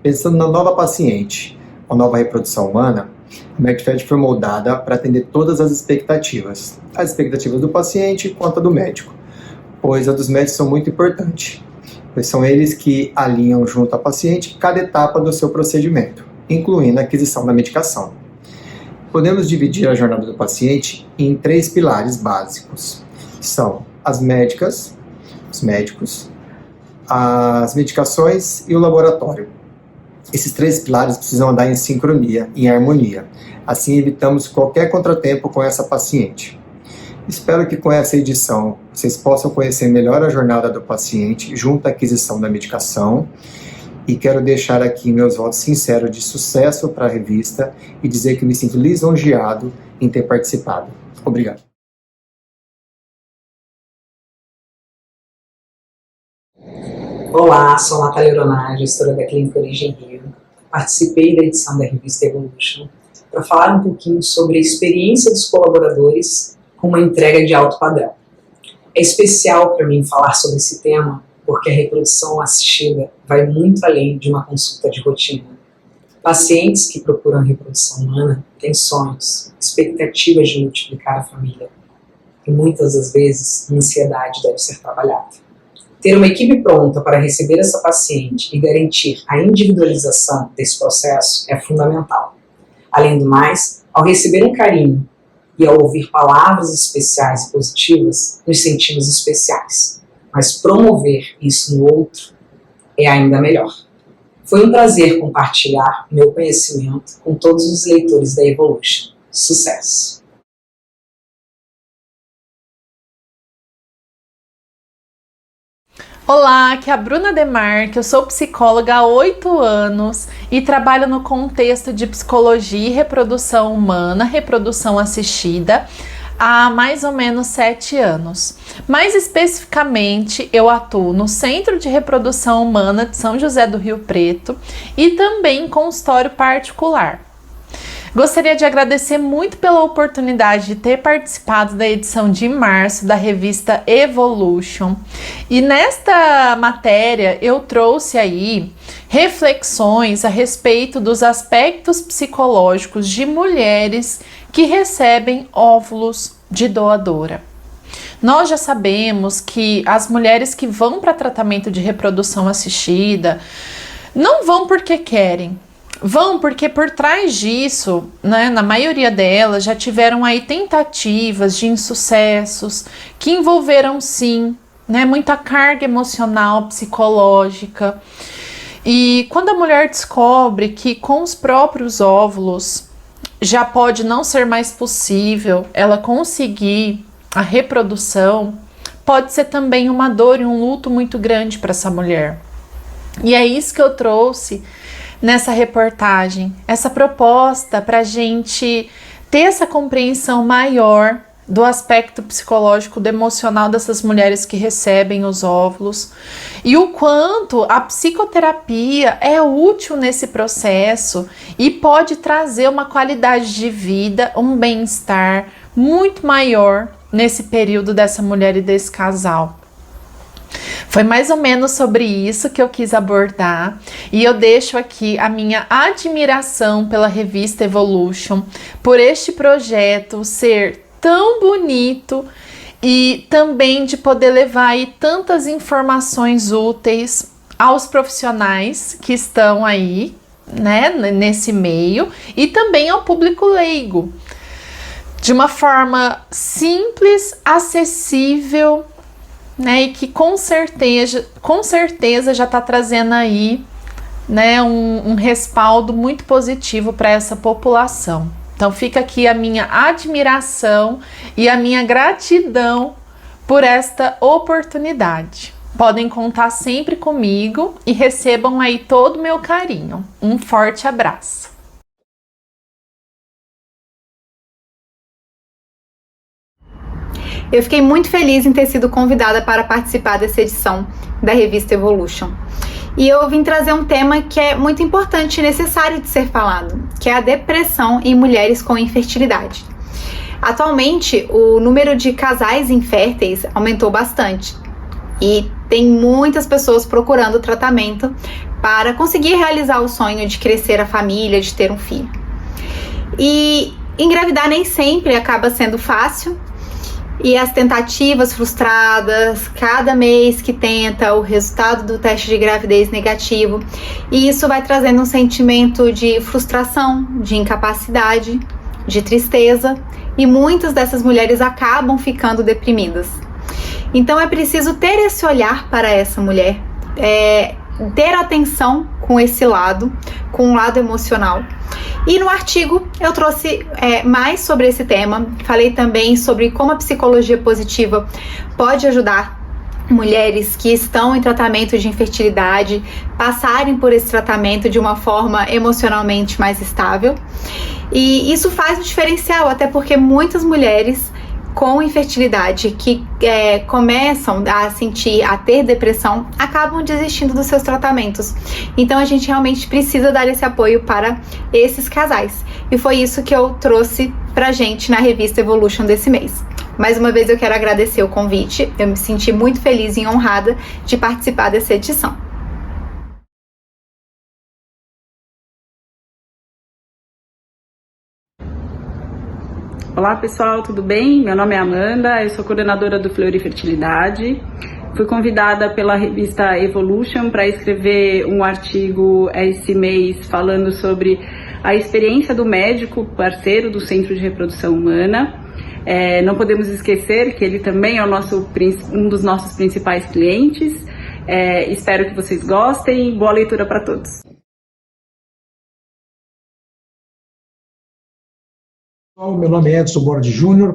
Pensando na nova paciente, a nova reprodução humana, a MedFed foi moldada para atender todas as expectativas do paciente quanto a do médico, pois a dos médicos são muito importantes, pois são eles que alinham junto ao paciente cada etapa do seu procedimento, incluindo a aquisição da medicação. Podemos dividir a jornada do paciente em 3 pilares básicos. São as médicas, os médicos, as medicações e o laboratório. Esses 3 pilares precisam andar em sincronia, em harmonia. Assim evitamos qualquer contratempo com essa paciente. Espero que com essa edição vocês possam conhecer melhor a jornada do paciente junto à aquisição da medicação. E quero deixar aqui meus votos sinceros de sucesso para a revista e dizer que me sinto lisonjeado em ter participado. Obrigado. Olá, sou a Natália Aronage, gestora da Clínica Origem Rio. Participei da edição da revista Evolution para falar um pouquinho sobre a experiência dos colaboradores com uma entrega de alto padrão. É especial para mim falar sobre esse tema porque a reprodução assistida vai muito além de uma consulta de rotina. Pacientes que procuram reprodução humana têm sonhos, expectativas de multiplicar a família. E muitas das vezes, a ansiedade deve ser trabalhada. Ter uma equipe pronta para receber essa paciente e garantir a individualização desse processo é fundamental. Além do mais, ao receber um carinho e ao ouvir palavras especiais e positivas, nos sentimos especiais. Mas promover isso no outro é ainda melhor. Foi um prazer compartilhar meu conhecimento com todos os leitores da Evolution. Sucesso! Olá, aqui é a Bruna Demarque, eu sou psicóloga há 8 anos e trabalho no contexto de psicologia e reprodução humana, reprodução assistida, há mais ou menos 7 anos. Mais especificamente, eu atuo no Centro de Reprodução Humana de São José do Rio Preto e também em consultório particular. Gostaria de agradecer muito pela oportunidade de ter participado da edição de março da revista Evolution. E nesta matéria eu trouxe aí reflexões a respeito dos aspectos psicológicos de mulheres que recebem óvulos de doadora. Nós já sabemos que as mulheres que vão para tratamento de reprodução assistida não vão porque querem. Vão porque por trás disso, né, na maioria delas, já tiveram aí tentativas de insucessos que envolveram sim, né, muita carga emocional, psicológica. E quando a mulher descobre que com os próprios óvulos já pode não ser mais possível ela conseguir a reprodução, pode ser também uma dor e um luto muito grande para essa mulher. E é isso que eu trouxe nessa reportagem, essa proposta para a gente ter essa compreensão maior do aspecto psicológico, do emocional dessas mulheres que recebem os óvulos e o quanto a psicoterapia é útil nesse processo e pode trazer uma qualidade de vida, um bem-estar muito maior nesse período dessa mulher e desse casal. Foi mais ou menos sobre isso que eu quis abordar e eu deixo aqui a minha admiração pela revista Evolution, por este projeto ser tão bonito e também de poder levar aí tantas informações úteis aos profissionais que estão aí, né, nesse meio e também ao público leigo, de uma forma simples, acessível, né, e que com certeza já está trazendo aí, né, um respaldo muito positivo para essa população. Então fica aqui a minha admiração e a minha gratidão por esta oportunidade. Podem contar sempre comigo e recebam aí todo o meu carinho. Um forte abraço. Eu fiquei muito feliz em ter sido convidada para participar dessa edição da revista Evolution. E eu vim trazer um tema que é muito importante e necessário de ser falado, que é a depressão em mulheres com infertilidade. Atualmente, o número de casais inférteis aumentou bastante e tem muitas pessoas procurando tratamento para conseguir realizar o sonho de crescer a família, de ter um filho. E engravidar nem sempre acaba sendo fácil, e as tentativas frustradas, cada mês que tenta, o resultado do teste de gravidez negativo, e isso vai trazendo um sentimento de frustração, de incapacidade, de tristeza, e muitas dessas mulheres acabam ficando deprimidas. Então é preciso ter esse olhar para essa mulher, ter atenção com esse lado, com o lado emocional. E no artigo eu trouxe mais sobre esse tema, falei também sobre como a psicologia positiva pode ajudar mulheres que estão em tratamento de infertilidade passarem por esse tratamento de uma forma emocionalmente mais estável. E isso faz um diferencial, até porque muitas mulheres com infertilidade que começam a ter depressão, acabam desistindo dos seus tratamentos. Então a gente realmente precisa dar esse apoio para esses casais. E foi isso que eu trouxe pra gente na revista Evolution desse mês. Mais uma vez eu quero agradecer o convite, eu me senti muito feliz e honrada de participar dessa edição. Olá pessoal, tudo bem? Meu nome é Amanda, eu sou coordenadora do Fleury Fertilidade. Fui convidada pela revista Evolution para escrever um artigo esse mês falando sobre a experiência do médico parceiro do Centro de Reprodução Humana. Não podemos esquecer que ele também é um dos nossos principais clientes. Espero que vocês gostem. Boa leitura para todos. Meu nome é Edson Borges Júnior,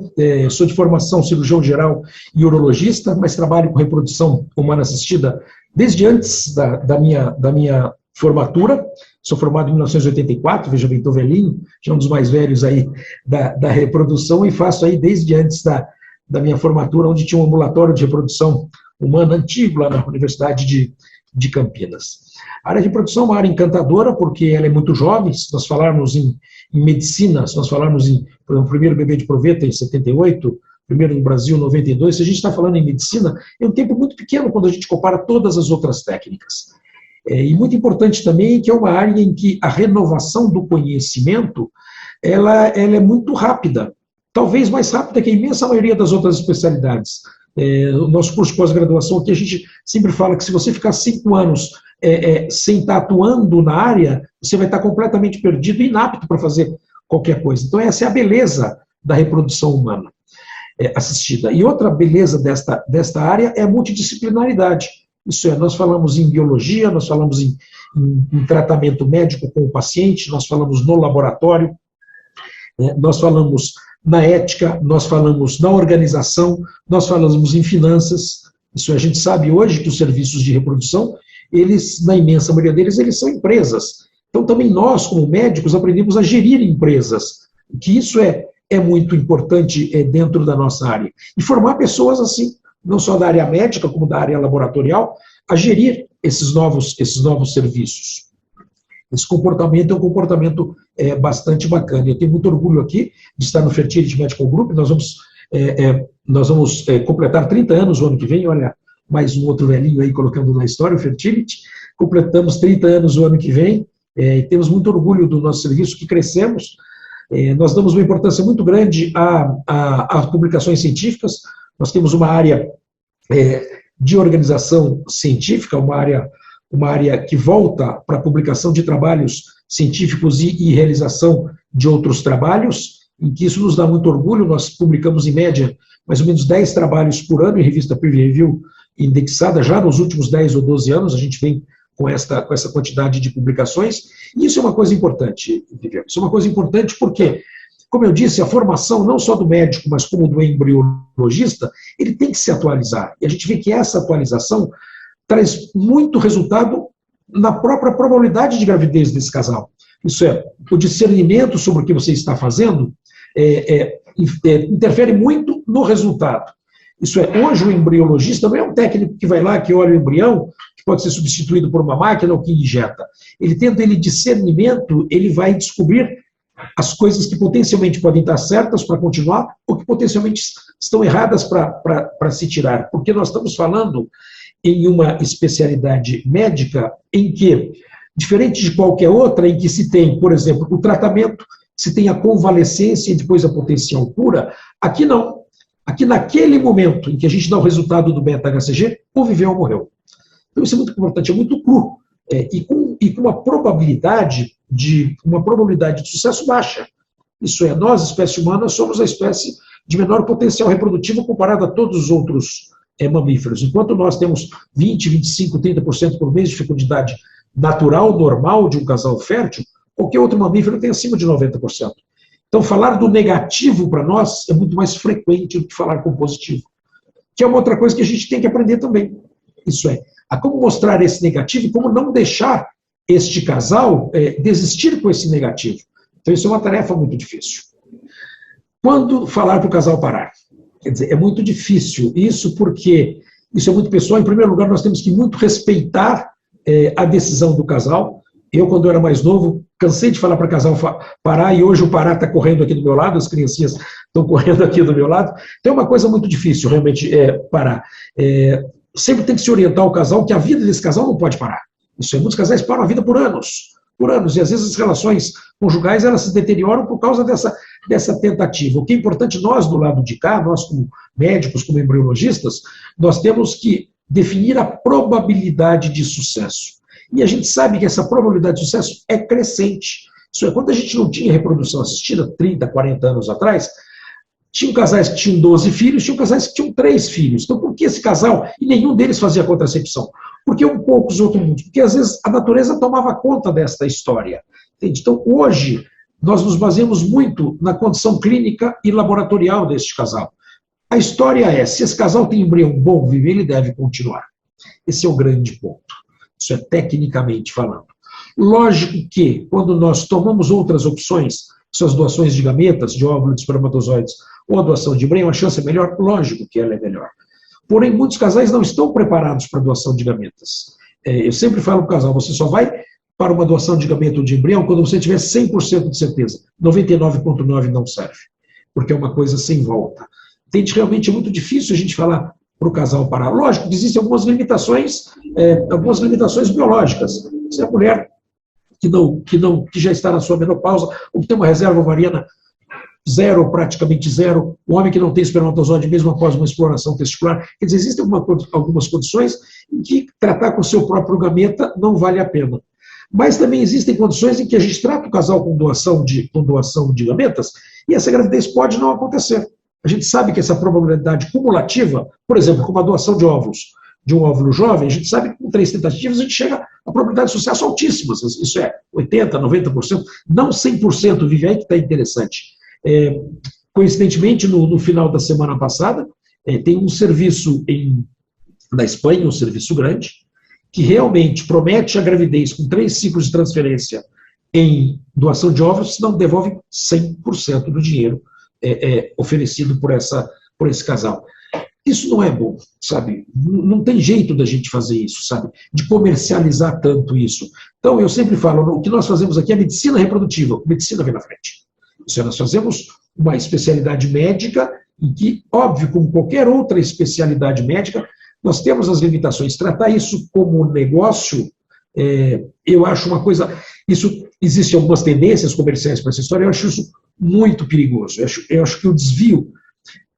sou de formação cirurgião geral e urologista, mas trabalho com reprodução humana assistida desde antes da minha formatura. Sou formado em 1984, veja bem, estou velhinho, já um dos mais velhos aí da reprodução, e faço aí desde antes da minha formatura, onde tinha um ambulatório de reprodução humana antigo lá na Universidade de Campinas. A área de reprodução é uma área encantadora, porque ela é muito jovem. Se nós falarmos em medicina, se nós falarmos por exemplo, o primeiro bebê de proveta em 78, primeiro no Brasil em 92, se a gente está falando em medicina, é um tempo muito pequeno quando a gente compara todas as outras técnicas. E muito importante também que é uma área em que a renovação do conhecimento ela é muito rápida, talvez mais rápida que a imensa maioria das outras especialidades. O nosso curso de pós-graduação aqui, a gente sempre fala que se você ficar 5 anos sem estar atuando na área, você vai estar completamente perdido e inapto para fazer qualquer coisa. Então essa é a beleza da reprodução humana assistida. E outra beleza desta área é a multidisciplinaridade. Isso é, nós falamos em biologia, nós falamos em tratamento médico com o paciente, nós falamos no laboratório, nós falamos na ética, nós falamos na organização, nós falamos em finanças. Isso é, a gente sabe hoje que os serviços de reprodução, eles, na imensa maioria deles, eles são empresas. Então também nós, como médicos, aprendemos a gerir empresas, que isso é muito importante dentro da nossa área. E formar pessoas assim, não só da área médica, como da área laboratorial, a gerir esses novos serviços. Esse comportamento é um comportamento bastante bacana. Eu tenho muito orgulho aqui de estar no Fertility Medical Group. Nós vamos completar 30 anos o ano que vem. Olha, mais um outro velhinho aí colocando na história, o Fertility. Completamos 30 anos o ano que vem. E temos muito orgulho do nosso serviço, que crescemos. Nós damos uma importância muito grande às publicações científicas. Nós temos uma área de organização científica, uma área que volta para a publicação de trabalhos científicos e realização de outros trabalhos, em que isso nos dá muito orgulho. Nós publicamos, em média, mais ou menos 10 trabalhos por ano em revista Peer Review indexada. Já nos últimos 10 ou 12 anos, a gente vem com essa quantidade de publicações, e isso é uma coisa importante, Viviane. Isso é uma coisa importante porque, como eu disse, a formação não só do médico, mas como do embriologista, ele tem que se atualizar. E a gente vê que essa atualização traz muito resultado na própria probabilidade de gravidez desse casal. Isso é, o discernimento sobre o que você está fazendo interfere muito no resultado. Isso é, hoje o embriologista não é um técnico que vai lá, que olha o embrião, que pode ser substituído por uma máquina ou que injeta. Ele tendo discernimento, ele vai descobrir as coisas que potencialmente podem estar certas para continuar ou que potencialmente estão erradas para se tirar. Porque nós estamos falando em uma especialidade médica em que, diferente de qualquer outra, em que se tem, por exemplo, o tratamento, se tem a convalescência e depois a potencial cura, aqui não. Aqui, naquele momento em que a gente dá o resultado do beta-HCG, ou viveu ou morreu. Então, isso é muito importante, é muito cru, e com uma probabilidade de sucesso baixa. Isso é, nós, espécie humana, somos a espécie de menor potencial reprodutivo comparado a todos os outros mamíferos. Enquanto nós temos 20, 25, 30% por mês de fecundidade natural, normal, de um casal fértil, qualquer outro mamífero tem acima de 90%. Então, falar do negativo para nós é muito mais frequente do que falar com o positivo. Que é uma outra coisa que a gente tem que aprender também. Isso é, a como mostrar esse negativo e como não deixar este casal desistir com esse negativo. Então, isso é uma tarefa muito difícil. Quando falar para o casal parar? Quer dizer, é muito difícil isso porque isso é muito pessoal. Em primeiro lugar, nós temos que muito respeitar a decisão do casal. Eu, quando era mais novo, cansei de falar para o casal parar, e hoje o Pará está correndo aqui do meu lado, as criancinhas estão correndo aqui do meu lado. Então é uma coisa muito difícil, realmente, parar. Sempre tem que se orientar o casal que a vida desse casal não pode parar. Isso é, muitos casais param a vida por anos, e às vezes as relações conjugais elas se deterioram por causa dessa tentativa. O que é importante, nós do lado de cá, nós como médicos, como embriologistas, nós temos que definir a probabilidade de sucesso. E a gente sabe que essa probabilidade de sucesso é crescente. Isso é, quando a gente não tinha reprodução assistida, 30, 40 anos atrás, tinham casais que tinham 12 filhos, tinham casais que tinham 3 filhos. Então, por que esse casal, e nenhum deles fazia contracepção? Porque um poucos, outros muitos. Porque, às vezes, a natureza tomava conta desta história. Entende? Então, hoje, nós nos baseamos muito na condição clínica e laboratorial deste casal. A história é, se esse casal tem embrião bom, viver, ele deve continuar. Esse é o grande ponto. Isso é tecnicamente falando. Lógico que, quando nós tomamos outras opções, suas doações de gametas, de óvulos, de espermatozoides, ou a doação de embrião, a chance é melhor? Lógico que ela é melhor. Porém, muitos casais não estão preparados para a doação de gametas. Eu sempre falo para o casal, você só vai para uma doação de gameta ou de embrião quando você tiver 100% de certeza. 99,9% não serve, porque é uma coisa sem volta. Realmente é muito difícil a gente falar para o casal parar. Lógico que existem algumas limitações biológicas. Se a mulher que já está na sua menopausa, ou que tem uma reserva ovariana zero, praticamente zero, o homem que não tem espermatozoide mesmo após uma exploração testicular, quer dizer, existem algumas condições em que tratar com o seu próprio gameta não vale a pena. Mas também existem condições em que a gente trata o casal com doação de gametas e essa gravidez pode não acontecer. A gente sabe que essa probabilidade cumulativa, por exemplo, com uma doação de óvulos, de um óvulo jovem, a gente sabe que com 3 tentativas a gente chega a probabilidade de sucesso altíssimas. Isso é 80%, 90%, não 100%, vive aí que está interessante. Coincidentemente, no final da semana passada, tem um serviço na Espanha, um serviço grande, que realmente promete a gravidez com 3 ciclos de transferência em doação de óvulos, não devolve 100% do dinheiro oferecido por esse casal. Isso não é bom, sabe? Não tem jeito da gente fazer isso, sabe? De comercializar tanto isso. Então, eu sempre falo, o que nós fazemos aqui é medicina reprodutiva, medicina vem na frente. Isso é, nós fazemos uma especialidade médica em que, óbvio, como qualquer outra especialidade médica, nós temos as limitações. Tratar isso como negócio, eu acho uma coisa... Existem algumas tendências comerciais para essa história, eu acho isso muito perigoso. Eu acho que o desvio...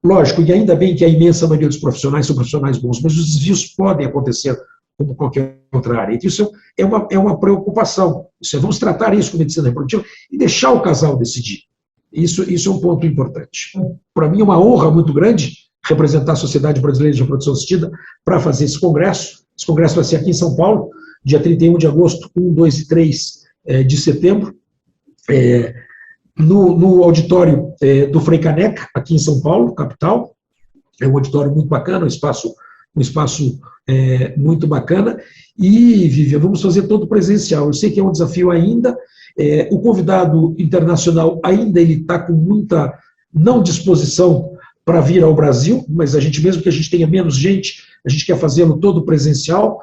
Lógico, e ainda bem que a imensa maioria dos profissionais são profissionais bons, mas os desvios podem acontecer como qualquer outra área. Então, isso é uma preocupação. Vamos tratar isso com medicina reprodutiva e deixar o casal decidir. Isso é um ponto importante. Para mim é uma honra muito grande representar a Sociedade Brasileira de Reprodução Assistida para fazer esse congresso. Esse congresso vai ser aqui em São Paulo, dia 31 de agosto, 1, 2 e 3 de setembro. No auditório do Frei Caneca, aqui em São Paulo, capital. É um auditório muito bacana, um espaço muito bacana. E, Vivian, vamos fazer todo presencial. Eu sei que é um desafio ainda. O convidado internacional ainda ele está com muita não disposição para vir ao Brasil, mas a gente, mesmo que a gente tenha menos gente, a gente quer fazê-lo todo presencial.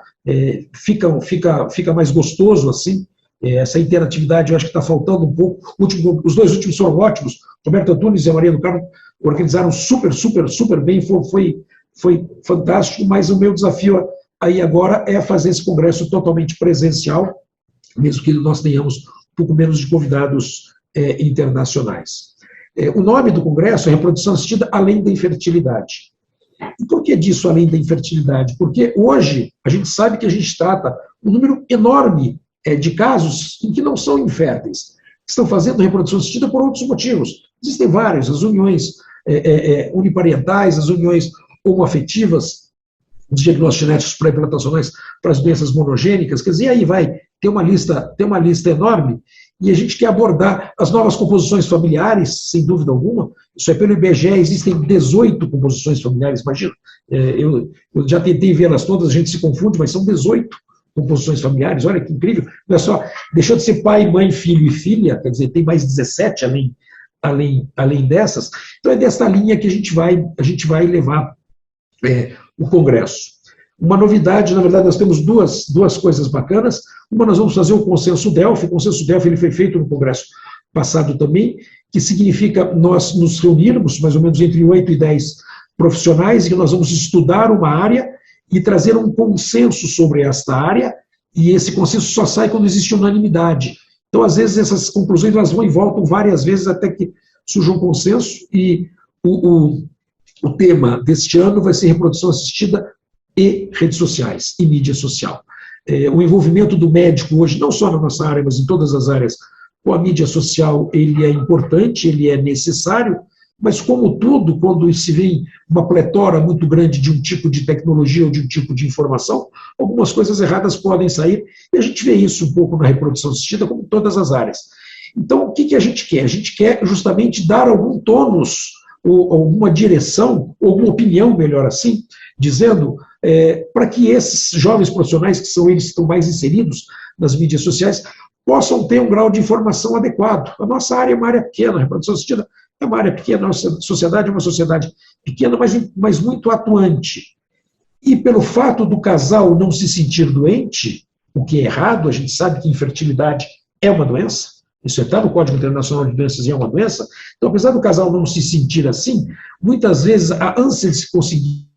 Fica mais gostoso assim. Essa interatividade eu acho que está faltando um pouco. Os 2 últimos foram ótimos. Roberto Antunes e a Maria do Carmo organizaram super bem, foi fantástico, mas o meu desafio aí agora é fazer esse congresso totalmente presencial, mesmo que nós tenhamos um pouco menos de convidados internacionais. O nome do congresso é Reprodução Assistida Além da Infertilidade. E por que disso além da infertilidade? Porque hoje a gente sabe que a gente trata um número enorme de casos em que não são inférteis, que estão fazendo reprodução assistida por outros motivos. Existem vários, as uniões uniparentais, as uniões homoafetivas, os diagnósticos genéticos pré-implantacionais para as doenças monogênicas, quer dizer, aí vai ter uma lista enorme, e a gente quer abordar as novas composições familiares, sem dúvida alguma. Isso é pelo IBGE, existem 18 composições familiares, imagina, eu já tentei vê-las todas, a gente se confunde, mas são 18 composições familiares, olha que incrível, não é só, deixou de ser pai, mãe, filho e filha, quer dizer, tem mais 17 além dessas. Então é desta linha que a gente vai levar o congresso. Uma novidade, na verdade, nós temos duas coisas bacanas. Uma, nós vamos fazer o Consenso Delphi. O Consenso Delphi ele foi feito no congresso passado também, que significa nós nos reunirmos, mais ou menos entre 8 e 10 profissionais, e que nós vamos estudar uma área e trazer um consenso sobre esta área, e esse consenso só sai quando existe unanimidade. Então, às vezes, essas conclusões elas vão e voltam várias vezes até que surja um consenso, e o tema deste ano vai ser reprodução assistida e redes sociais, e mídia social. O envolvimento do médico hoje, não só na nossa área, mas em todas as áreas, com a mídia social, ele é importante, ele é necessário, mas como tudo, quando se vê uma pletora muito grande de um tipo de tecnologia ou de um tipo de informação, algumas coisas erradas podem sair, e a gente vê isso um pouco na reprodução assistida, como em todas as áreas. Então, o que a gente quer? A gente quer justamente dar algum tônus, ou alguma direção, ou alguma opinião, melhor assim, dizendo para que esses jovens profissionais, que são eles que estão mais inseridos nas mídias sociais, possam ter um grau de informação adequado. A nossa área é uma área pequena, a reprodução assistida é uma área pequena, a nossa sociedade é uma sociedade pequena, mas muito atuante. E pelo fato do casal não se sentir doente, o que é errado, a gente sabe que infertilidade é uma doença, isso está no Código Internacional de Doenças e é uma doença, então apesar do casal não se sentir assim, muitas vezes a ânsia de se conseguir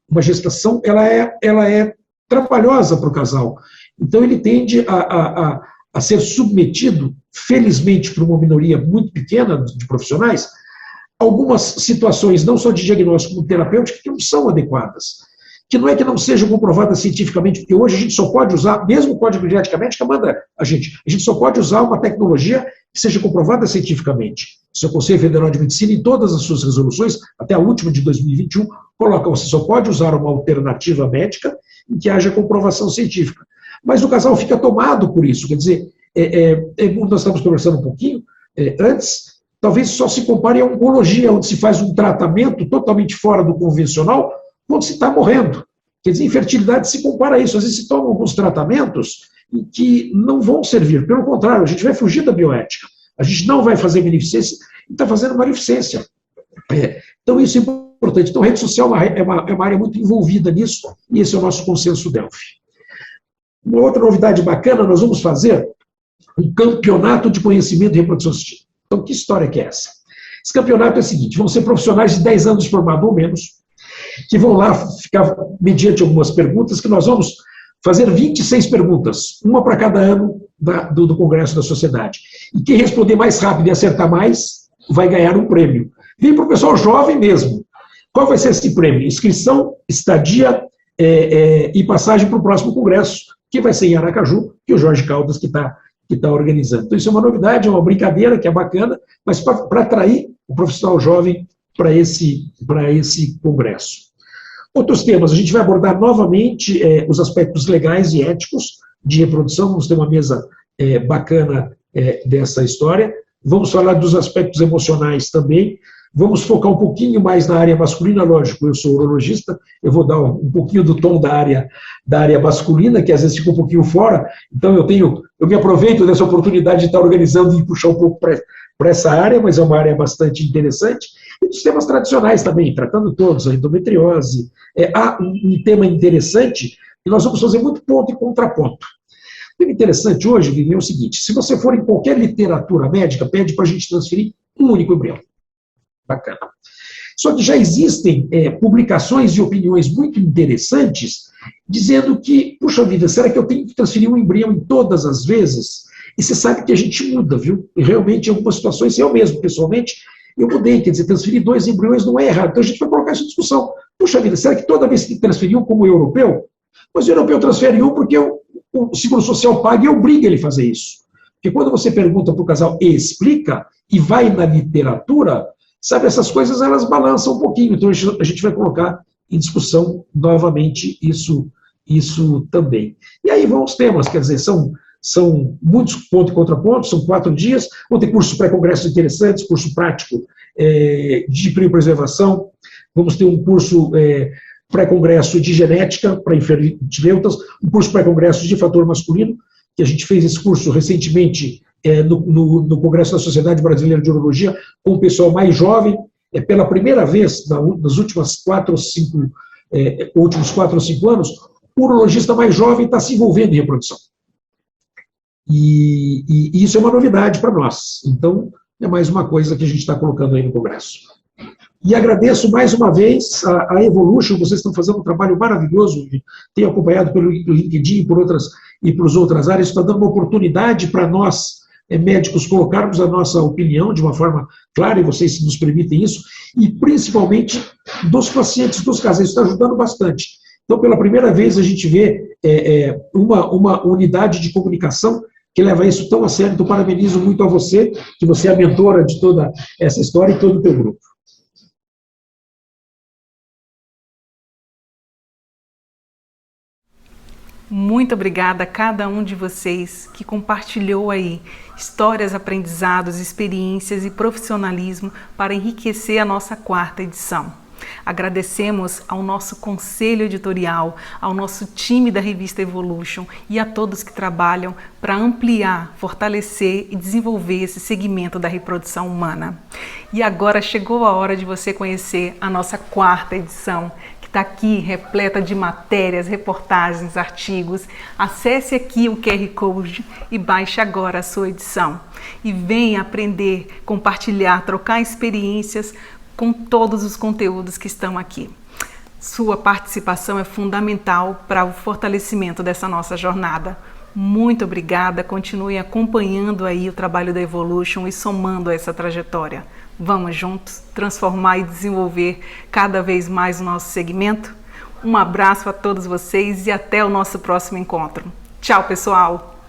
uma gestação, ela é trabalhosa para o casal. Então ele tende a ser submetido, felizmente por uma minoria muito pequena de profissionais, algumas situações, não só de diagnóstico como terapêutico, que não são adequadas. Que não é que não sejam comprovadas cientificamente, porque hoje a gente só pode usar, mesmo o Código de Ética Médica manda a gente só pode usar uma tecnologia que seja comprovada cientificamente. O seu Conselho Federal de Medicina, em todas as suas resoluções, até a última de 2021, coloca, você só pode usar uma alternativa médica em que haja comprovação científica. Mas o casal fica tomado por isso, quer dizer, nós estamos conversando um pouquinho antes, talvez só se compare a oncologia, onde se faz um tratamento totalmente fora do convencional, quando se está morrendo. Quer dizer, infertilidade se compara a isso. Às vezes se tomam alguns tratamentos que não vão servir. Pelo contrário, a gente vai fugir da bioética. A gente não vai fazer beneficência e está fazendo maleficência. Então isso é importante. Então a rede social é uma área muito envolvida nisso, e esse é o nosso Consenso Delphi. Uma outra novidade bacana, nós vamos fazer um campeonato de conhecimento de reprodução assistida. Então que história que é essa? Esse campeonato é o seguinte, vão ser profissionais de 10 anos de formado ou menos, que vão lá ficar mediante algumas perguntas, que nós vamos fazer 26 perguntas, uma para cada ano do Congresso da Sociedade. E quem responder mais rápido e acertar mais, vai ganhar um prêmio. Vem para o pessoal jovem mesmo. Qual vai ser esse prêmio? Inscrição, estadia e passagem para o próximo Congresso, que vai ser em Aracaju, que é o Jorge Caldas que está organizando. Então isso é uma novidade, é uma brincadeira que é bacana, mas para atrair o profissional jovem para esse congresso. Outros temas, a gente vai abordar novamente os aspectos legais e éticos de reprodução, vamos ter uma mesa bacana dessa história, vamos falar dos aspectos emocionais também, vamos focar um pouquinho mais na área masculina, lógico, eu sou urologista, eu vou dar um pouquinho do tom da área masculina, que às vezes fica um pouquinho fora, então eu me aproveito dessa oportunidade de estar organizando e puxar um pouco para essa área, mas é uma área bastante interessante, e dos temas tradicionais também, tratando todos, a endometriose. Há um tema interessante, e nós vamos fazer muito ponto e contraponto. O tema interessante hoje, Vivi, é o seguinte, se você for em qualquer literatura médica, pede para a gente transferir um único embrião. Bacana. Só que já existem publicações e opiniões muito interessantes dizendo que, puxa vida, será que eu tenho que transferir um embrião em todas as vezes? E você sabe que a gente muda, viu? E realmente, em algumas situações, eu mesmo, pessoalmente, eu mudei, quer dizer, transferir 2 embriões não é errado. Então a gente vai colocar isso em discussão. Puxa vida, será que toda vez que transferir um como o europeu? Mas o europeu transfere um porque o Seguro Social paga e obriga ele a fazer isso. Porque quando você pergunta para o casal e explica, e vai na literatura, sabe, essas coisas elas balançam um pouquinho. Então a gente vai colocar em discussão novamente isso também. E aí vão os temas, quer dizer, são muitos pontos e contrapontos, são 4 dias, vão ter cursos pré-congressos interessantes, curso prático de criopreservação, vamos ter um curso pré-congresso de genética para infertileutas, um curso pré-congresso de fator masculino, que a gente fez esse curso recentemente no Congresso da Sociedade Brasileira de Urologia, com o pessoal mais jovem, pela primeira vez, nas últimas 4 ou 5 anos, o urologista mais jovem está se envolvendo em reprodução. E isso é uma novidade para nós. Então, é mais uma coisa que a gente está colocando aí no Congresso. E agradeço mais uma vez a Evolution, vocês estão fazendo um trabalho maravilhoso, tenho acompanhado pelo LinkedIn e por outras áreas, está dando uma oportunidade para nós, médicos, colocarmos a nossa opinião de uma forma clara, e vocês nos permitem isso, e principalmente dos pacientes, dos casais, está ajudando bastante. Então, pela primeira vez, a gente vê uma unidade de comunicação que leva isso tão a sério. Então, parabenizo muito a você, que você é a mentora de toda essa história e todo o teu grupo. Muito obrigada a cada um de vocês que compartilhou aí histórias, aprendizados, experiências e profissionalismo para enriquecer a nossa 4ª edição. Agradecemos ao nosso conselho editorial, ao nosso time da revista Evolution e a todos que trabalham para ampliar, fortalecer e desenvolver esse segmento da reprodução humana. E agora chegou a hora de você conhecer a nossa 4ª edição, está aqui repleta de matérias, reportagens, artigos. Acesse aqui o QR Code e baixe agora a sua edição. E venha aprender, compartilhar, trocar experiências com todos os conteúdos que estão aqui. Sua participação é fundamental para o fortalecimento dessa nossa jornada. Muito obrigada, continue acompanhando aí o trabalho da Evolution e somando a essa trajetória. Vamos juntos transformar e desenvolver cada vez mais o nosso segmento? Um abraço a todos vocês e até o nosso próximo encontro. Tchau, pessoal!